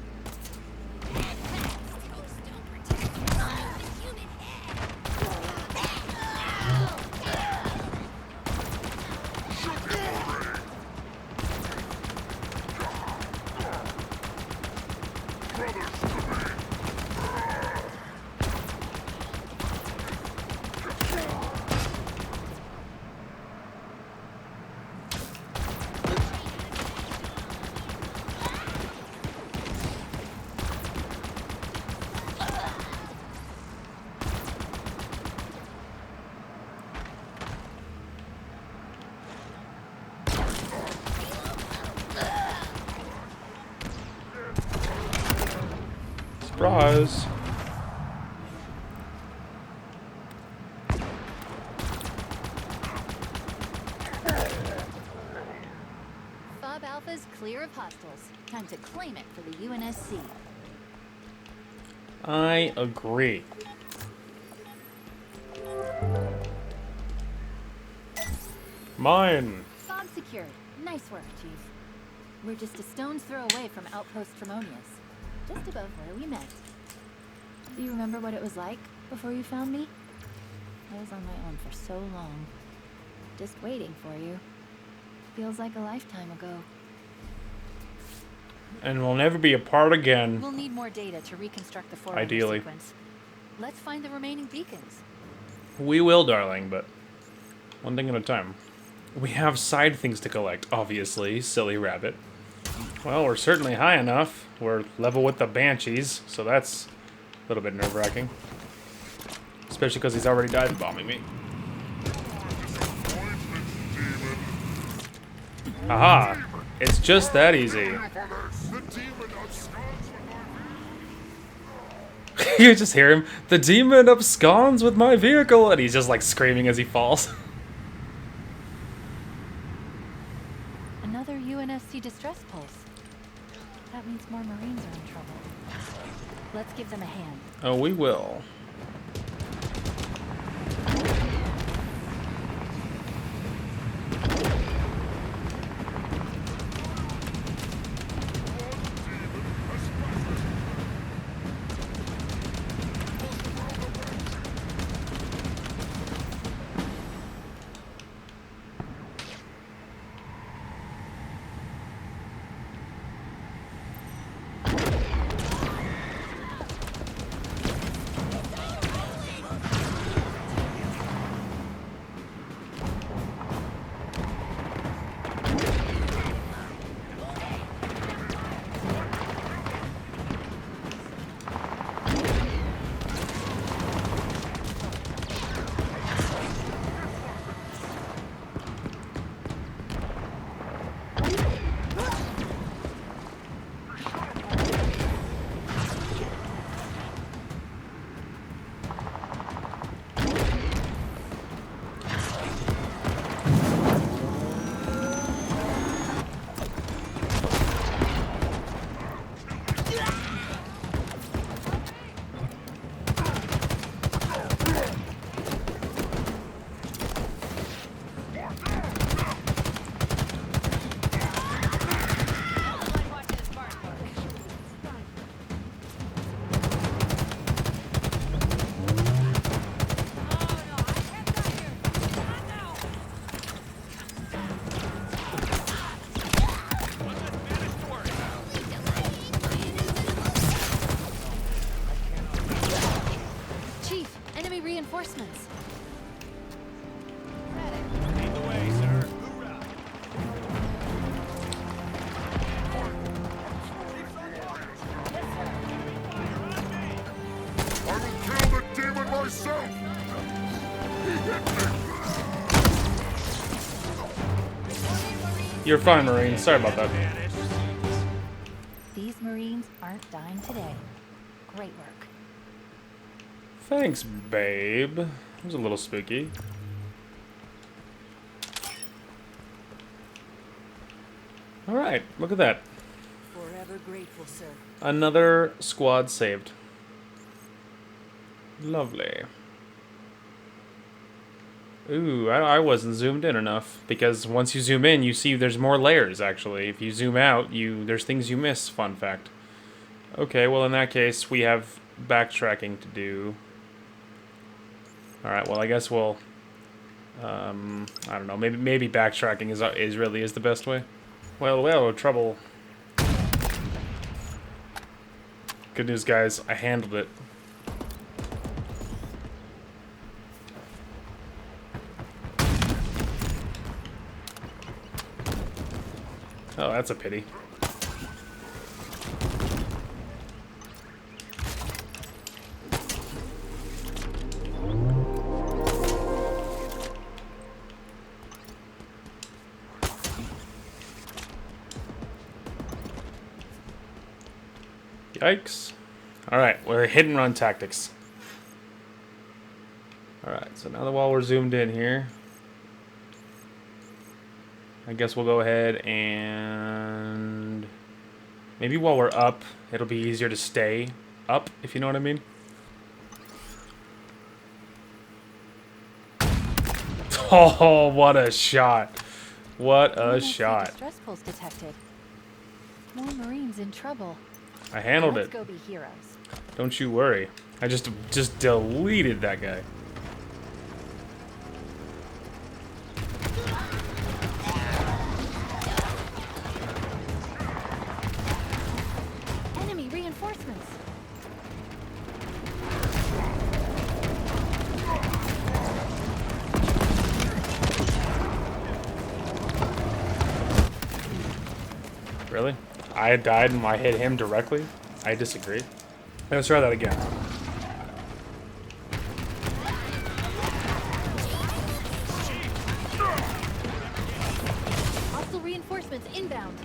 Speaker 1: Surprise.
Speaker 3: Fob Alpha's clear of hostiles. Time to claim it for the UNSC.
Speaker 1: I agree. Mine.
Speaker 3: Fob secured. Nice work, Chief. We're just a stone's throw away from Outpost Tremonius. Just above where we met. Do you remember what it was like before you found me? I was on my own for so long. Just waiting for you. Feels like a lifetime ago.
Speaker 1: And we'll never be apart again.
Speaker 3: We'll need more data to reconstruct the Forerunner
Speaker 1: Ideally.
Speaker 3: sequence. Let's find the remaining beacons.
Speaker 1: We will, darling, but one thing at a time. We have side things to collect, obviously, silly rabbit. Well, we're certainly high enough. We're level with the Banshees, so that's a little bit nerve-wracking. Especially because he's already dive bombing me. Aha! It's just that easy. You just hear him, "The demon absconds with my vehicle," and he's just like screaming as he falls.
Speaker 3: Another UNSC distress pulse. That means more Marines are in trouble. Let's give them a hand.
Speaker 1: Oh, we will.
Speaker 3: Reinforcements.
Speaker 8: Lead the way, sir.
Speaker 5: I will kill the demon myself! He hit me!
Speaker 1: You're fine, Marine. Sorry about that.
Speaker 3: These Marines aren't dying today. Great work.
Speaker 1: Thanks, babe. It was a little spooky. Alright, look at that.
Speaker 7: Forever grateful, sir.
Speaker 1: Another squad saved. Lovely. Ooh, I wasn't zoomed in enough, because once you zoom in, you see there's more layers, actually. If you zoom out, there's things you miss, fun fact. Okay, well in that case, we have backtracking to do. Alright, well I guess we'll... I don't know, maybe backtracking is really the best way. Well, trouble. Good news, guys, I handled it. Oh, that's a pity. Yikes. Alright, we're hit and run tactics. Alright, so now that while we're zoomed in here, I guess we'll go ahead and maybe while we're up, it'll be easier to stay up, if you know what I mean. Oh, what a shot. What a shot.
Speaker 3: Stress pulse detected. More Marines in trouble.
Speaker 1: I handled
Speaker 3: Let's
Speaker 1: it.
Speaker 3: go be heroes.
Speaker 1: Don't you worry. I just deleted that guy.
Speaker 3: Enemy reinforcements.
Speaker 1: Really? I had died and I hit him directly? I disagree. Let's try that again.
Speaker 3: Hostile reinforcements inbound.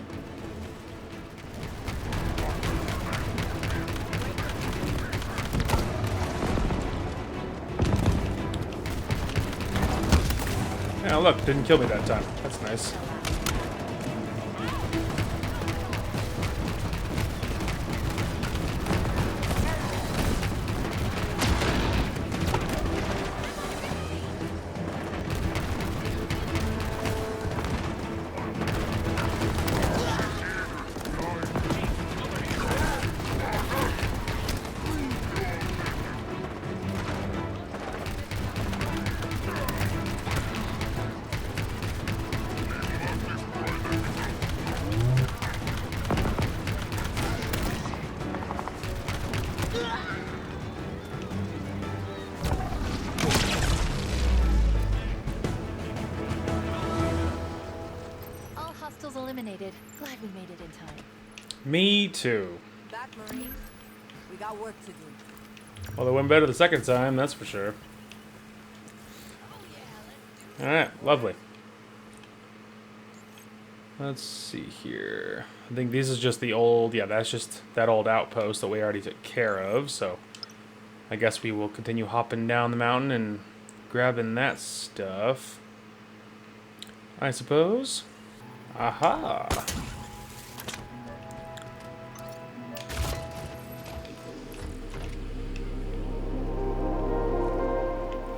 Speaker 1: Yeah, look, didn't kill me that time. That's nice.
Speaker 3: All hostiles eliminated. Glad we made it in time.
Speaker 1: Me too.
Speaker 7: Back, Marine. We got work to do.
Speaker 1: Well, it went better the second time, that's for sure. Alright, lovely. Let's see here. I think this is just the old, yeah, that's just that old outpost that we already took care of, so I guess we will continue hopping down the mountain and grabbing that stuff, I suppose. Aha!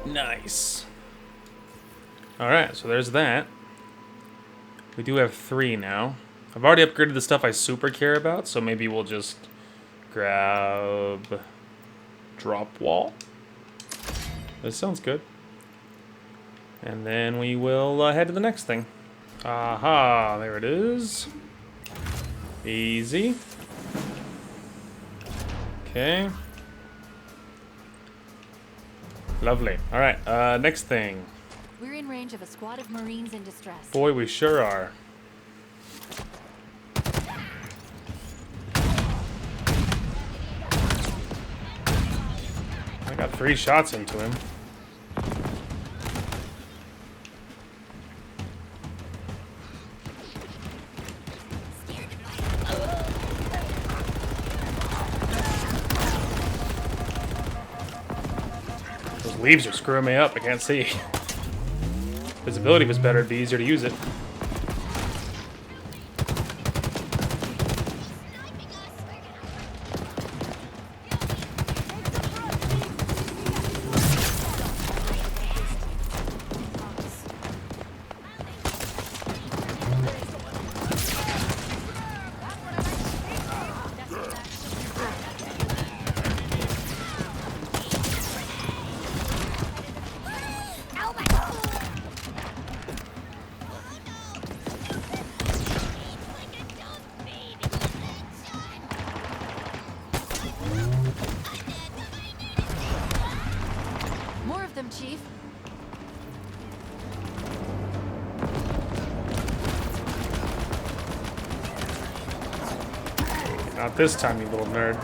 Speaker 1: Nice. Alright, so there's that. We do have 3 now. I've already upgraded the stuff I super care about, so maybe we'll just grab drop wall. This sounds good. And then we will head to the next thing. Aha, there it is. Easy. Okay. Lovely. Alright, next thing.
Speaker 3: We're in range of a squad of Marines in distress.
Speaker 1: Boy, we sure are. I got 3 shots into him. Those leaves are screwing me up. I can't see. Visibility was better, it'd be easier to use it.
Speaker 3: Chief?
Speaker 1: Not this time, you little nerd.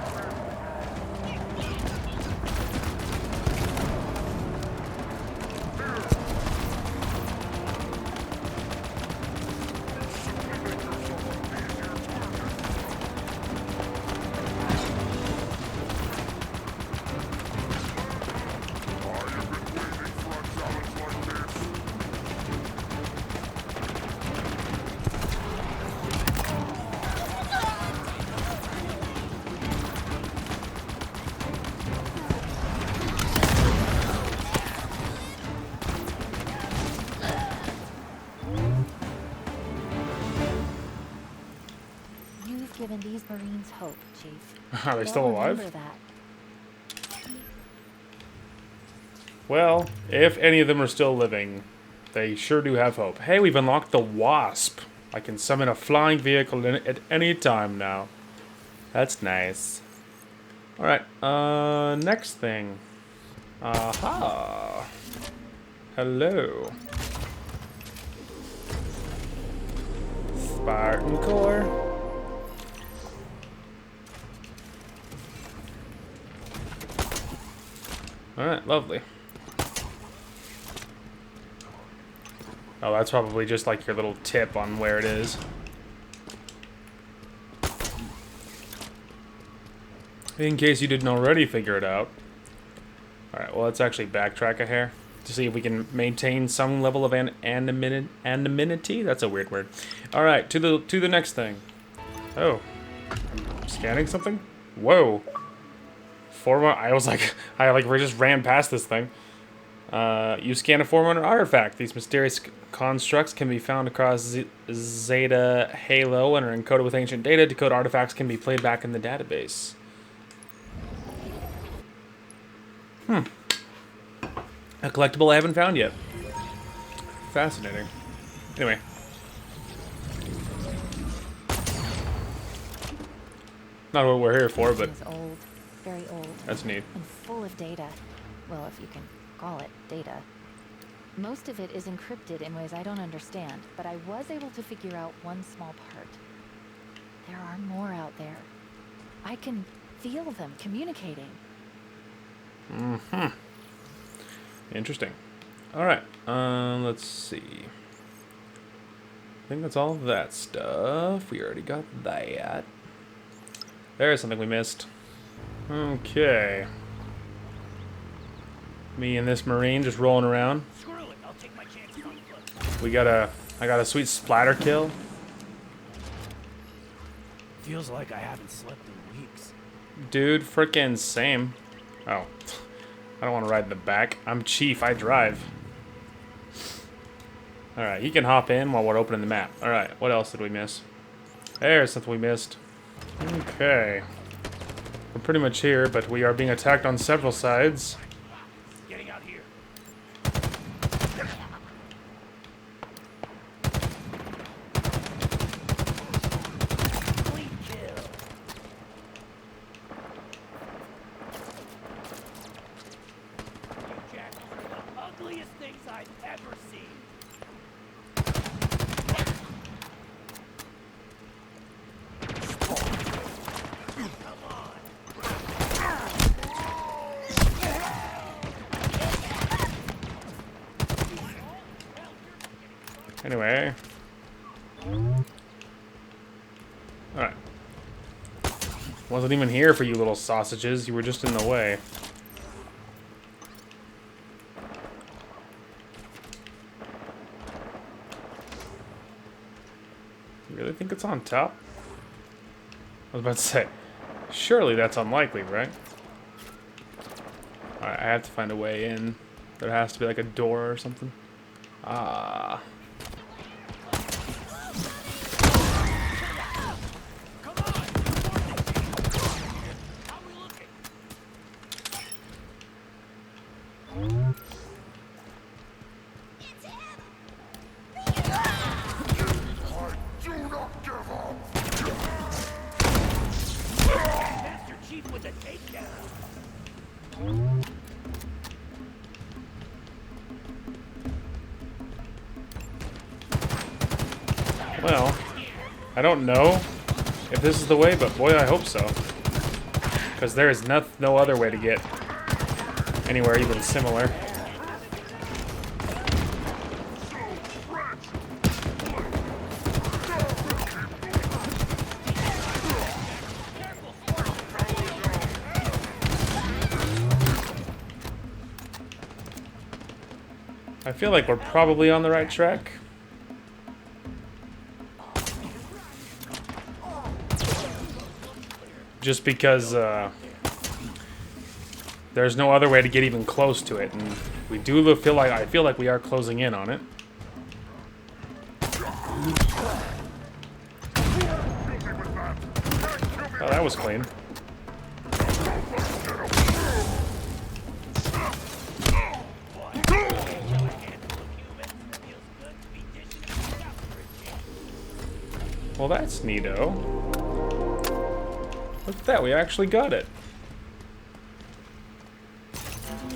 Speaker 3: You've given these Marines hope, Chief.
Speaker 1: Are they
Speaker 3: They'll
Speaker 1: still alive?
Speaker 3: remember that.
Speaker 1: Well, if any of them are still living, they sure do have hope. Hey, we've unlocked the Wasp. I can summon a flying vehicle in it at any time now. That's nice. Alright, next thing. Aha! Hello. Spartan Core. Alright, lovely. Oh, that's probably just like your little tip on where it is. In case you didn't already figure it out. Alright, well, let's actually backtrack a hair to see if we can maintain some level of anonymity. That's a weird word. Alright, to the next thing. Oh. I'm scanning something? Whoa. I was like, I just ran past this thing. You scan a Forerunner artifact. These mysterious constructs can be found across Zeta Halo and are encoded with ancient data. Decode artifacts can be played back in the database. A collectible I haven't found yet. Fascinating. Anyway. Not what we're here for, but
Speaker 3: It's old, very old,
Speaker 1: that's neat.
Speaker 3: and full of data. Well, if you can call it data. Most of it is encrypted in ways I don't understand, but I was able to figure out one small part. There are more out there. I can feel them communicating.
Speaker 1: Interesting. Alright, let's see. I think that's all of that stuff. We already got that. There's something we missed. Okay. Me and this Marine just rolling around.
Speaker 8: Screw it, I'll take my chances on foot.
Speaker 1: I got a sweet splatter kill.
Speaker 8: Feels like I haven't slept in weeks.
Speaker 1: Dude, frickin' same. Oh. I don't want to ride in the back. I'm Chief, I drive. Alright, he can hop in while we're opening the map. Alright, what else did we miss? There's something we missed. Okay. We're pretty much here, but we are being attacked on several sides.
Speaker 8: Getting out here. Clean kill. You jackals are the ugliest things I've ever seen.
Speaker 1: Anyway. Alright. Wasn't even here for you little sausages. You were just in the way. You really think it's on top? I was about to say, surely that's unlikely, right? Alright, I have to find a way in. There has to be like a door or something. Ah.
Speaker 8: Master Chief with a takedown.
Speaker 1: Well, I don't know if this is the way, but boy, I hope so. Because there is no other way to get anywhere even similar. I feel like we're probably on the right track. Just because there's no other way to get even close to it, and we do feel like I feel like we are closing in on it. Oh, that was clean. Well, that's neato. Look at that, we actually got it.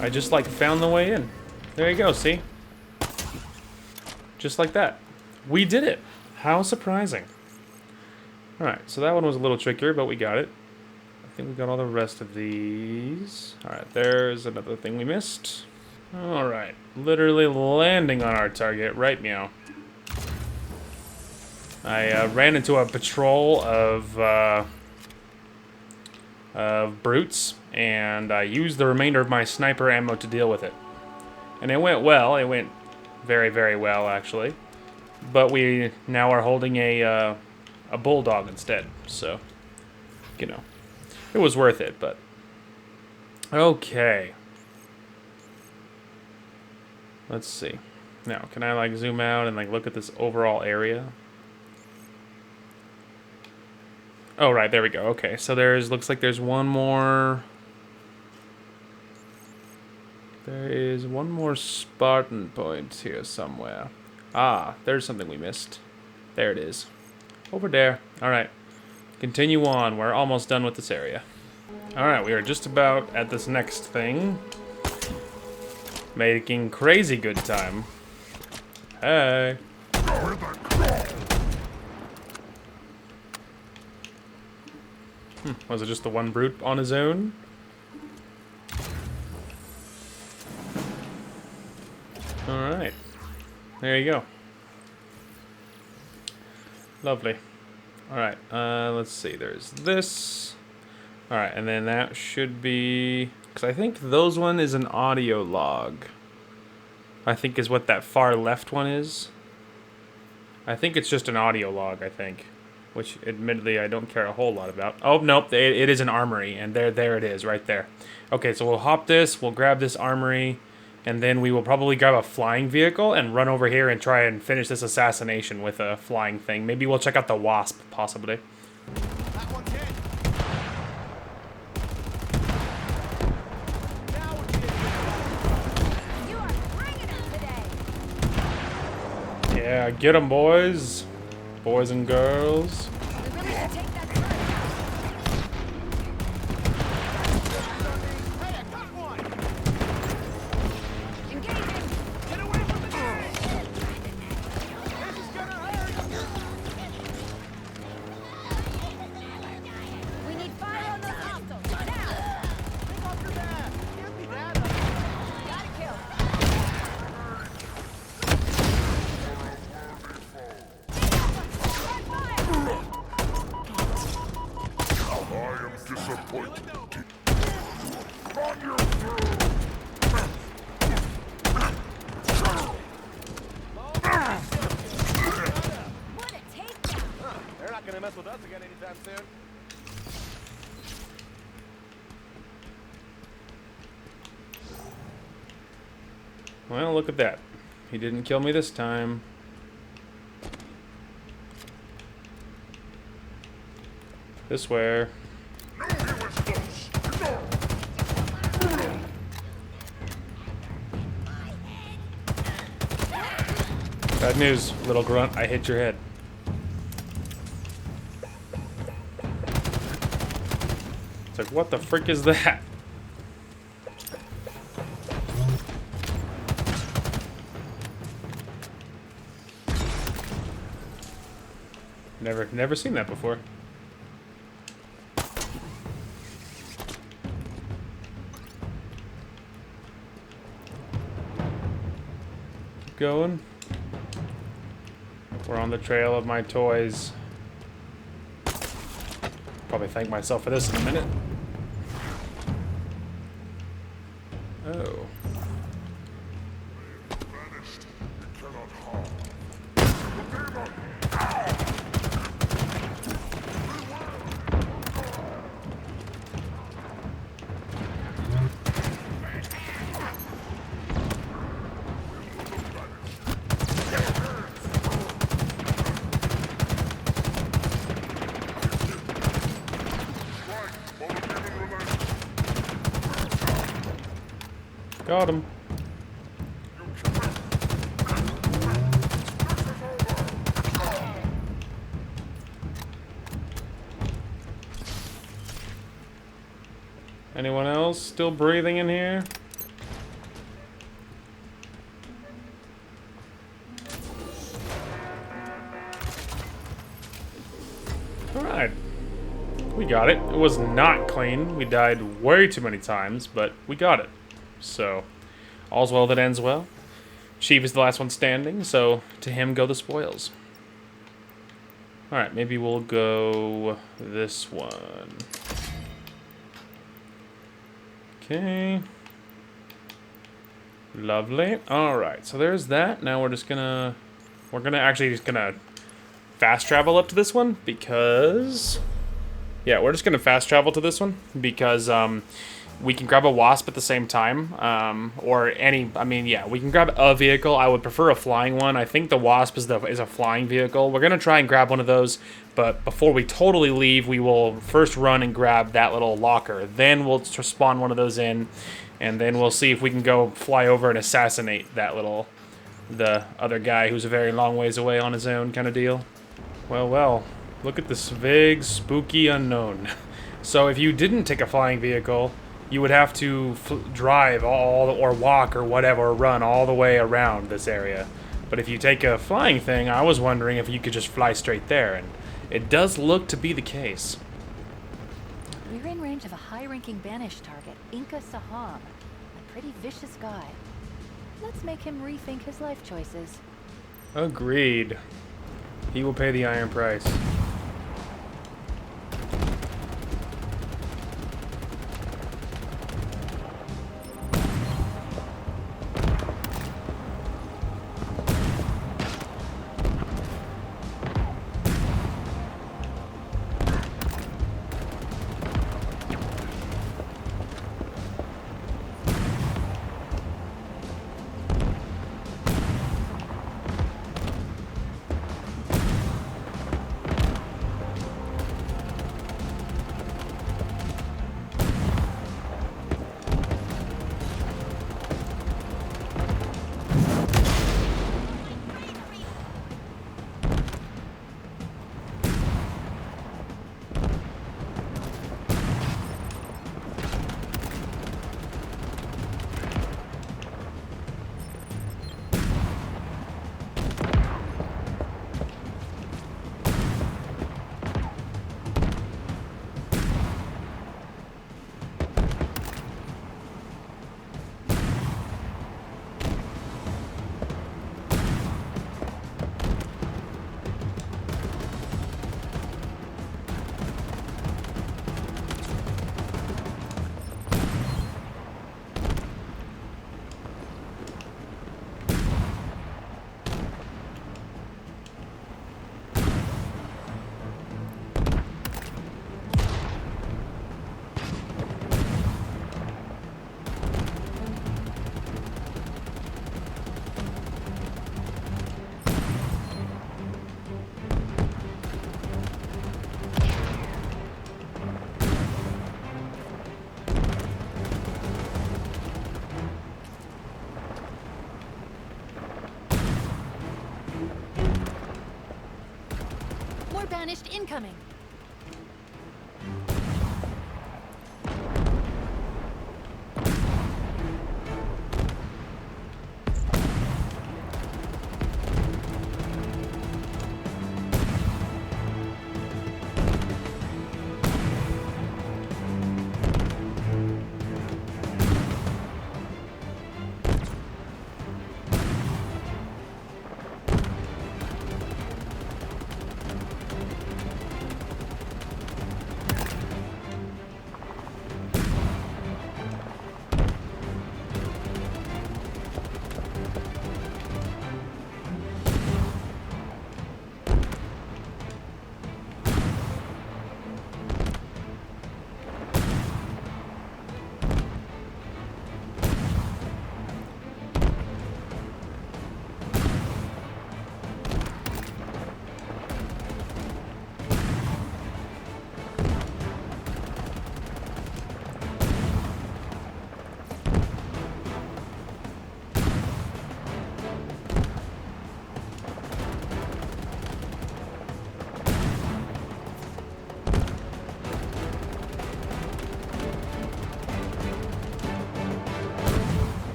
Speaker 1: I just like found the way in. There you go, see? Just like that. We did it. How surprising. Alright, so that one was a little trickier, but we got it. I think we got all the rest of these. Alright, there's another thing we missed. Alright, literally landing on our target. Right, meow. I ran into a patrol of brutes, and I used the remainder of my sniper ammo to deal with it. And it went well. It went very, very well, actually. But we now are holding a bulldog instead. So, you know, it was worth it, but... Okay. Let's see. Now, can I, like, zoom out and, like, look at this overall area? Oh, right, there we go. Okay, so looks like there's one more... There is one more Spartan point here somewhere. Ah, there's something we missed. There it is. Over there. Alright. Continue on. We're almost done with this area. Alright, we are just about at this next thing. Making crazy good time. Hey. Was it just the one brute on his own? Alright. There you go. Lovely. Alright, let's see. There's this. Alright, and then that should be... Because I think those one is an audio log. I think is what that far left one is. I think it's just an audio log, I think. Which, admittedly, I don't care a whole lot about. Oh, nope, it is an armory, and there it is, right there. Okay, so we'll hop this, we'll grab this armory, and then we will probably grab a flying vehicle and run over here and try and finish this assassination with a flying thing. Maybe we'll check out the Wasp, possibly.
Speaker 8: That one's hit. Now it's
Speaker 7: You are bringing it today.
Speaker 1: Yeah, get 'em, boys. Boys and girls.
Speaker 7: We really should take that turret.
Speaker 8: Hey, I got one!
Speaker 7: Engaging.
Speaker 8: Get away from the turret! This is gonna hurt!
Speaker 7: We need fire on those hostiles. Now.
Speaker 8: Pick up your man! Can't be that up.
Speaker 7: Got a kill.
Speaker 5: I am disappointed.
Speaker 7: What a takedown.
Speaker 8: They're not gonna mess with us again anytime soon.
Speaker 1: Well, look at that. He didn't kill me this time. This way. Bad news, little grunt. I hit your head. It's like, what the frick is that? Never seen that before. Keep going. We're on the trail of my toys. Probably thank myself for this in a minute. Oh.
Speaker 5: Vanished. You cannot harm.
Speaker 1: Got him. Anyone else still breathing in here? Alright. We got it. It was not clean. We died way too many times, but we got it. So, all's well that ends well. Chief is the last one standing, so to him go the spoils. Alright, maybe we'll go this one. Okay. Lovely. Alright, so there's that. Now we're gonna actually just gonna fast travel up to this one because... Yeah, we're just gonna fast travel to this one because, we can grab a Wasp at the same time, or any, I mean, yeah, we can grab a vehicle. I would prefer a flying one. I think the Wasp is a flying vehicle. We're going to try and grab one of those, but before we totally leave, we will first run and grab that little locker. Then we'll spawn one of those in, and then we'll see if we can go fly over and assassinate the other guy who's a very long ways away on his own kind of deal. Well, look at this vague, spooky unknown. So if you didn't take a flying vehicle, you would have to drive or walk or whatever, or run all the way around this area. But if you take a flying thing, I was wondering if you could just fly straight there, and it does look to be the case.
Speaker 3: We're in range of a high-ranking banished target, Inca Saham. A pretty vicious guy. Let's make him rethink his life choices.
Speaker 1: Agreed. He will pay the iron price.
Speaker 3: Banished incoming.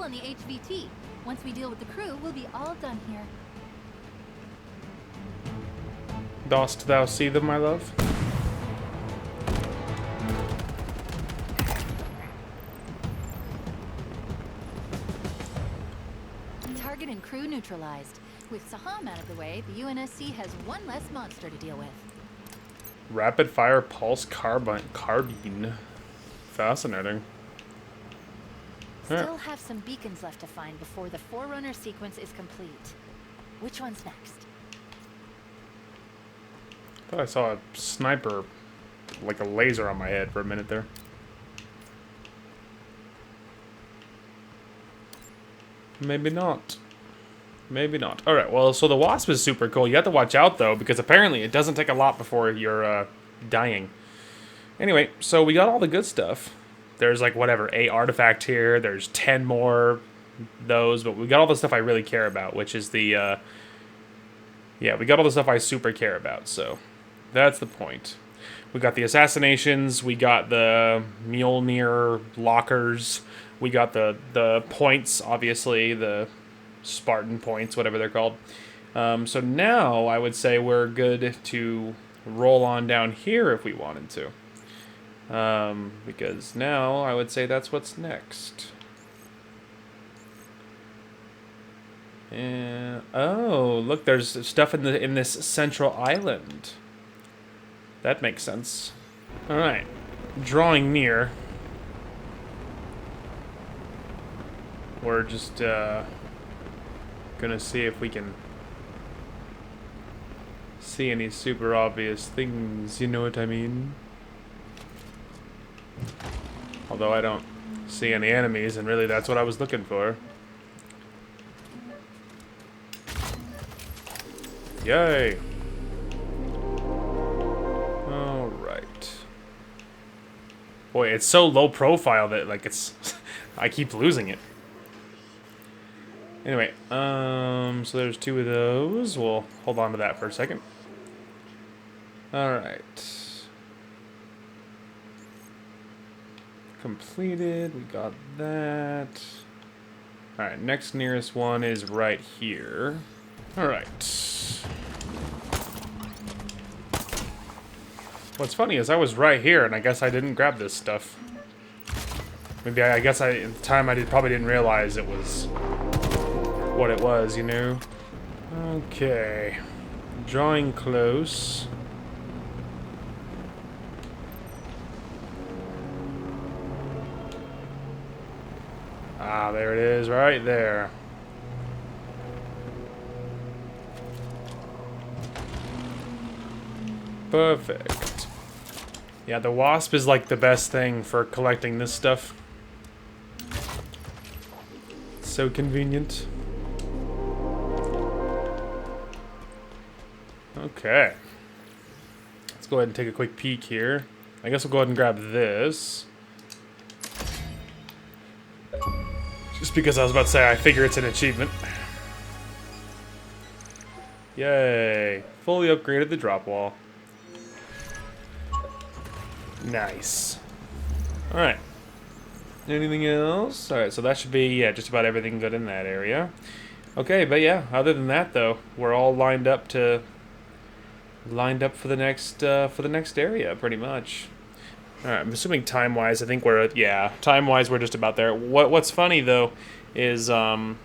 Speaker 3: on the HVT. Once we deal with the crew, we'll be all done here.
Speaker 1: Dost thou see them, my love?
Speaker 3: Target and crew neutralized. With Saham out of the way, the UNSC has one less monster to deal with.
Speaker 1: Rapid fire pulse carbine. Fascinating.
Speaker 3: Still have some beacons left to find before the Forerunner sequence is complete. Which one's next?
Speaker 1: I thought I saw a sniper, like a laser on my head for a minute there. Maybe not. Maybe not. Alright, well, so the Wasp is super cool. You have to watch out, though, because apparently it doesn't take a lot before you're dying. Anyway, so we got all the good stuff. There's, like, whatever, 8 artifact here. There's 10 more those, but we got all the stuff I really care about, which is the, yeah, we got all the stuff I super care about, so that's the point. We got the assassinations, we got the Mjolnir lockers, we got the points, obviously, the Spartan points, whatever they're called. So now I would say we're good to roll on down here if we wanted to. Because now I would say that's what's next. And oh, look, there's stuff in this central island. That makes sense. All right, drawing near. We're just gonna see if we can see any super obvious things. You know what I mean? Although I don't see any enemies, and really that's what I was looking for. Yay! Alright. Boy, it's so low profile that, like, it's... I keep losing it. Anyway, so there's 2 of those. We'll hold on to that for a second. Alright. Completed. We got that. Alright, next nearest one is right here. Alright. What's funny is I was right here, and I guess I didn't grab this stuff. Maybe I guess at the time probably didn't realize it was what it was, you know? Okay. Drawing close. Ah, there it is, right there. Perfect. Yeah, the Wasp is like the best thing for collecting this stuff. So convenient. Okay. Let's go ahead and take a quick peek here. I guess we'll go ahead and grab this. Just because I was about to say, I figure it's an achievement. Yay. Fully upgraded the drop wall. Nice. Alright. Anything else? Alright, so that should be, yeah, just about everything good in that area. Okay, but yeah, other than that though, we're all lined up for the next area, pretty much. Alright, I'm assuming time-wise, I think we're, yeah, time-wise we're just about there. What's funny though is I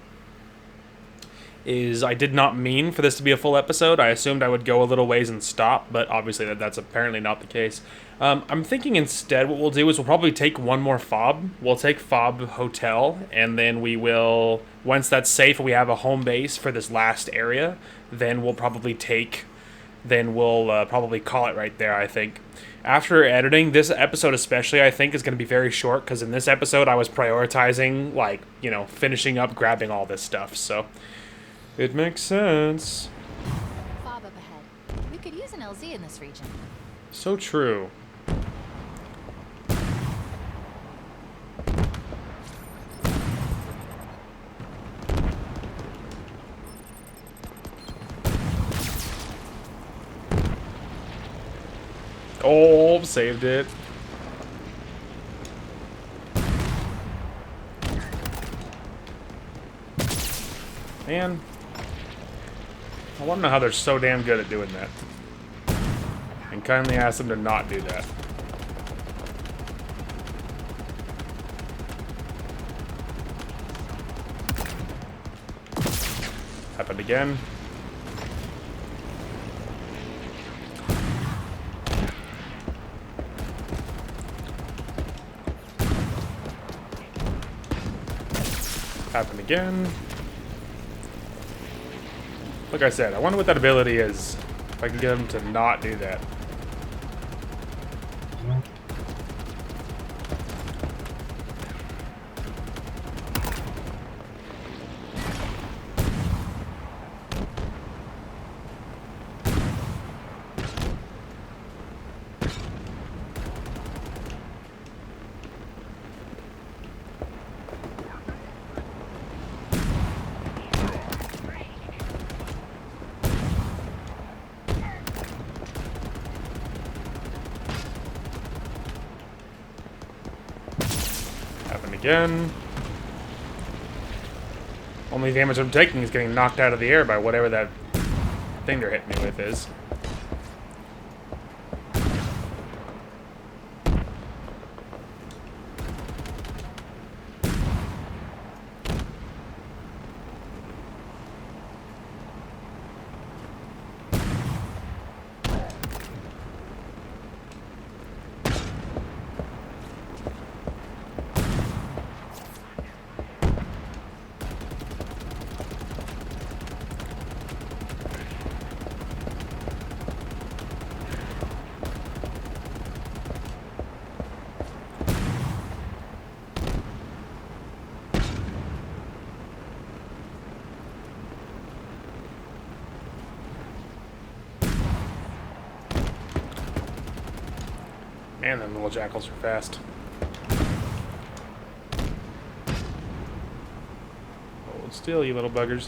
Speaker 1: did not mean for this to be a full episode. I assumed I would go a little ways and stop, but obviously that's apparently not the case. I'm thinking instead what we'll do is we'll probably take one more fob. We'll take Fob Hotel, and then we will, once that's safe and we have a home base for this last area, then we'll probably probably call it right there, I think. After editing, this episode especially, I think, is going to be very short, because in this episode I was prioritizing, like, you know, finishing up grabbing all this stuff, so it makes sense.
Speaker 3: Fob up ahead. We could use an LZ in this region.
Speaker 1: So true. Oh, saved it. Man. I want to know how they're so damn good at doing that. And kindly ask them to not do that. Happened again. Happened again. Like I said, I wonder what that ability is. If I can get him to not do that. Again. Only damage I'm taking is getting knocked out of the air by whatever that thing they're hitting me with is. Man, them little jackals are fast. Hold still, you little buggers.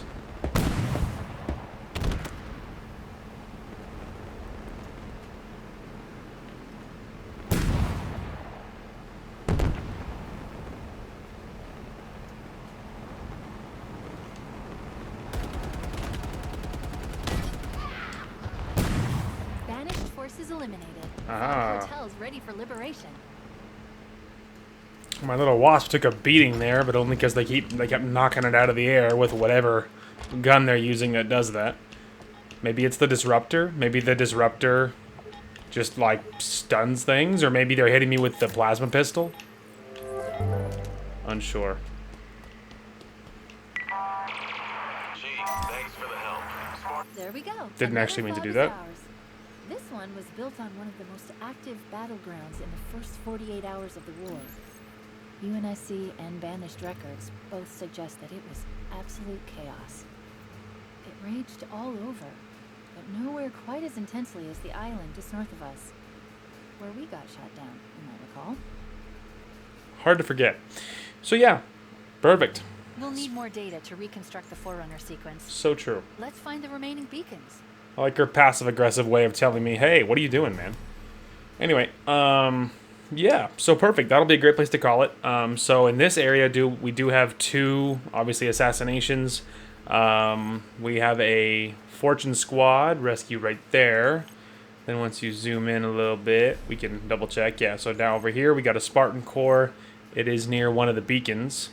Speaker 3: Banished forces eliminated.
Speaker 1: Ah.
Speaker 3: Hotels ready for liberation.
Speaker 1: My little wasp took a beating there, but only because they kept knocking it out of the air with whatever gun they're using that does that. Maybe it's the disruptor. Maybe the disruptor just like stuns things, or maybe they're hitting me with the plasma pistol. Unsure.
Speaker 8: Gee, thanks for the help.
Speaker 3: There we go.
Speaker 1: Didn't
Speaker 3: Another
Speaker 1: actually mean to
Speaker 3: thought
Speaker 1: do
Speaker 3: is
Speaker 1: that.
Speaker 3: ours. This one was built on one of the most active battlegrounds in the first 48 hours of the war. UNSC and Banished records both suggest that it was absolute chaos. It raged all over, but nowhere quite as intensely as the island just north of us, where we got shot down, you might recall.
Speaker 1: Hard to forget. So yeah, perfect.
Speaker 3: We'll need more data to reconstruct the Forerunner sequence.
Speaker 1: So true.
Speaker 3: Let's find the remaining beacons.
Speaker 1: I like her passive-aggressive way of telling me, hey, what are you doing, man? Anyway, yeah, so perfect. That'll be a great place to call it. So in this area, we do have two, obviously, assassinations. We have a Fortune Squad rescue right there. Then once you zoom in a little bit, we can double-check. Yeah, so now over here, we got a Spartan Core. It is near one of the beacons.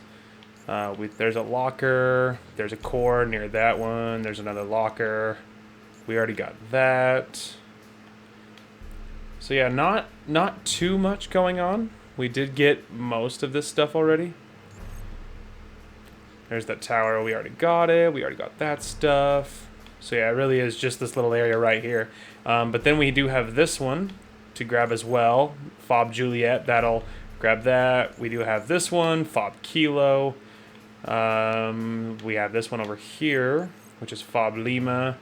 Speaker 1: There's a locker. There's a core near that one. There's another locker. We already got that. So yeah, not too much going on. We did get most of this stuff already. There's that tower. We already got it. We already got that stuff. So yeah, it really is just this little area right here. But then we do have this one to grab as well. Fob Juliet. That'll grab that. We do have this one. Fob Kilo. We have this one over here, which is Fob Lima.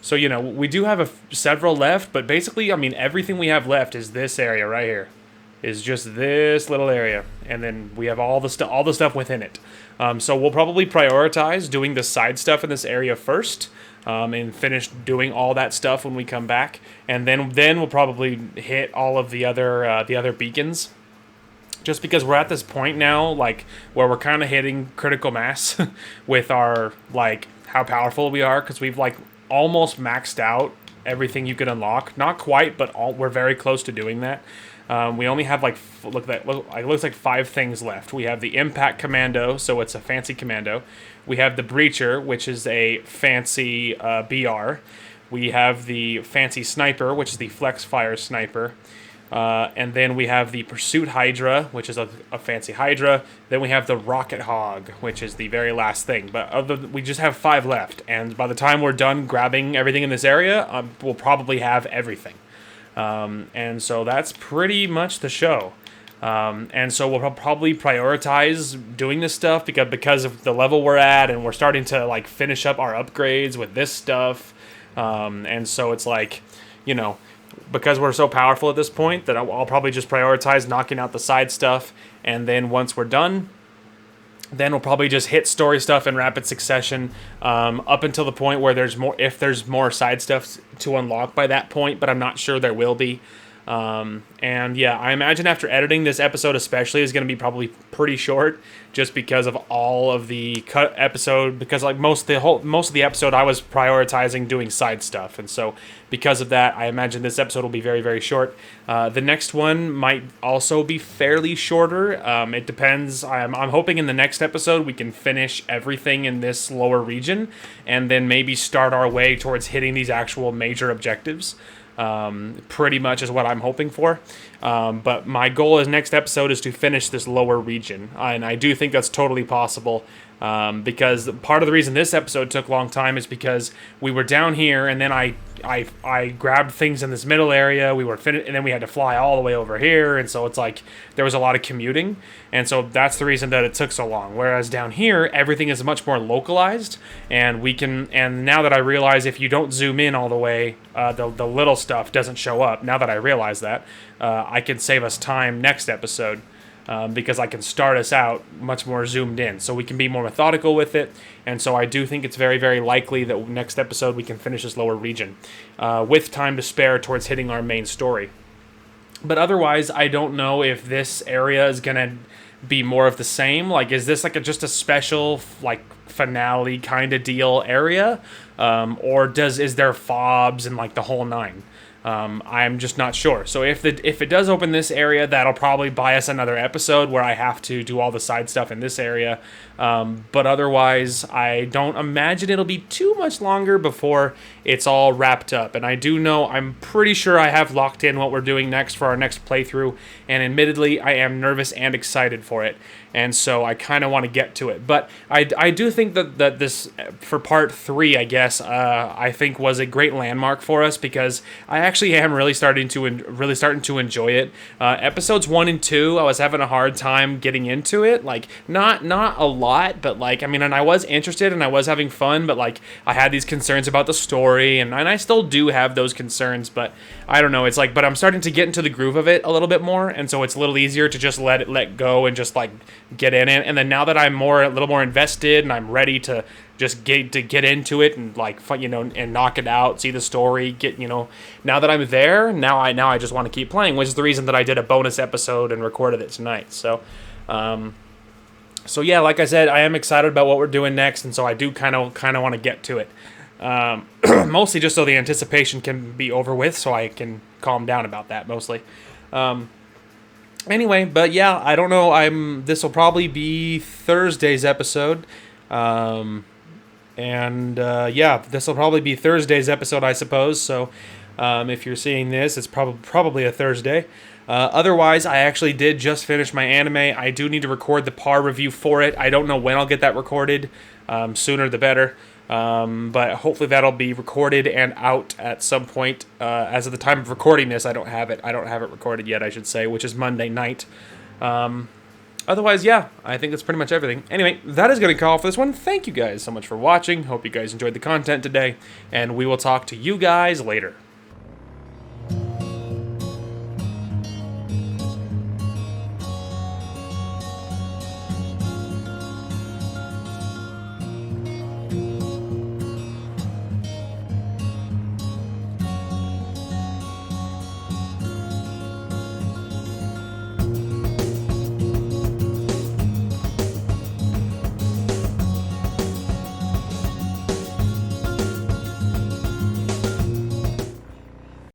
Speaker 1: So, you know, we do have several left, but basically, I mean, everything we have left is this area right here. Is just this little area. And then we have all the stuff within it. So we'll probably prioritize doing the side stuff in this area first. And finish doing all that stuff when we come back. And then we'll probably hit all of the other beacons. just because we're at this point now, like, where we're kind of hitting critical mass with our, like, how powerful we are, because we've, like, almost maxed out everything you could unlock. Not quite, but we're very close to doing that. We only have, like, it looks like 5 things left. We have the Impact Commando, so it's a fancy commando. We have the Breacher, which is a fancy BR. We have the fancy Sniper, which is the Flex Fire Sniper. And then we have the Pursuit Hydra, which is a fancy Hydra. Then we have the Rocket Hog, which is the very last thing. But we just have 5 left. And by the time we're done grabbing everything in this area, we'll probably have everything. And so that's pretty much the show. And so we'll probably prioritize doing this stuff because of the level we're at, and we're starting to, like, finish up our upgrades with this stuff. And so it's like, you know, because we're so powerful at this point that I'll probably just prioritize knocking out the side stuff, and then once we're done, then we'll probably just hit story stuff in rapid succession, up until the point where if there's more side stuff to unlock by that point, but I'm not sure there will be. And yeah, I imagine after editing, this episode especially is going to be probably pretty short, just because of all of the cut episode, because, like, most of the episode I was prioritizing doing side stuff, and so because of that, I imagine this episode will be very, very short. The next one might also be fairly shorter. It depends. I'm hoping in the next episode we can finish everything in this lower region, and then maybe start our way towards hitting these actual major objectives. Pretty much is what I'm hoping for. But my goal is next episode is to finish this lower region. And I do think that's totally possible. Because part of the reason this episode took a long time is because we were down here, and then I grabbed things in this middle area. We were and then we had to fly all the way over here, and so it's like there was a lot of commuting, and so that's the reason that it took so long. Whereas down here, everything is much more localized, and now that I realize if you don't zoom in all the way, the little stuff doesn't show up. Now that I realize that, I can save us time next episode. Because I can start us out much more zoomed in, so we can be more methodical with it. And so I do think it's very, very likely that next episode we can finish this lower region with time to spare towards hitting our main story. But otherwise, I don't know if this area is gonna be more of the same. Like, is this like just a special, like, finale kind of deal area, or is there fobs and, like, the whole nine? I'm just not sure. So if it does open this area, that'll probably buy us another episode where I have to do all the side stuff in this area. But otherwise, I don't imagine it'll be too much longer before it's all wrapped up. And I do know, I'm pretty sure I have locked in what we're doing next for our next playthrough. And admittedly, I am nervous and excited for it. And so I kind of want to get to it. But I do think that this, for part 3, I guess, I think was a great landmark for us, because I actually am really starting to enjoy it. Episodes 1 and 2, I was having a hard time getting into it. Like, not a lot, but, like, I mean, and I was interested and I was having fun, but, like, I had these concerns about the story, and I still do have those concerns, but I don't know. It's like, but I'm starting to get into the groove of it a little bit more, and so it's a little easier to just let go and just, like, get in it. And then now that I'm a little more invested and I'm ready to just get into it and, like, you know, and knock it out, see the story, now that I'm there, now I just want to keep playing, which is the reason that I did a bonus episode and recorded it tonight. So yeah, like I said, I am excited about what we're doing next, and so I do kind of want to get to it. Mostly just so the anticipation can be over with, so I can calm down about that mostly. Anyway, but yeah, I don't know. This will probably be Thursday's episode. Yeah, this will probably be Thursday's episode, I suppose. So, if you're seeing this, it's probably a Thursday. Otherwise, I actually did just finish my anime. I do need to record the par review for it. I don't know when I'll get that recorded. Sooner the better. But hopefully that'll be recorded and out at some point. As of the time of recording this, I don't have it recorded yet, I should say, which is Monday night. Otherwise, yeah, I think that's pretty much everything. Anyway, that is going to call for this one. Thank you guys so much for watching. Hope you guys enjoyed the content today, and we will talk to you guys later.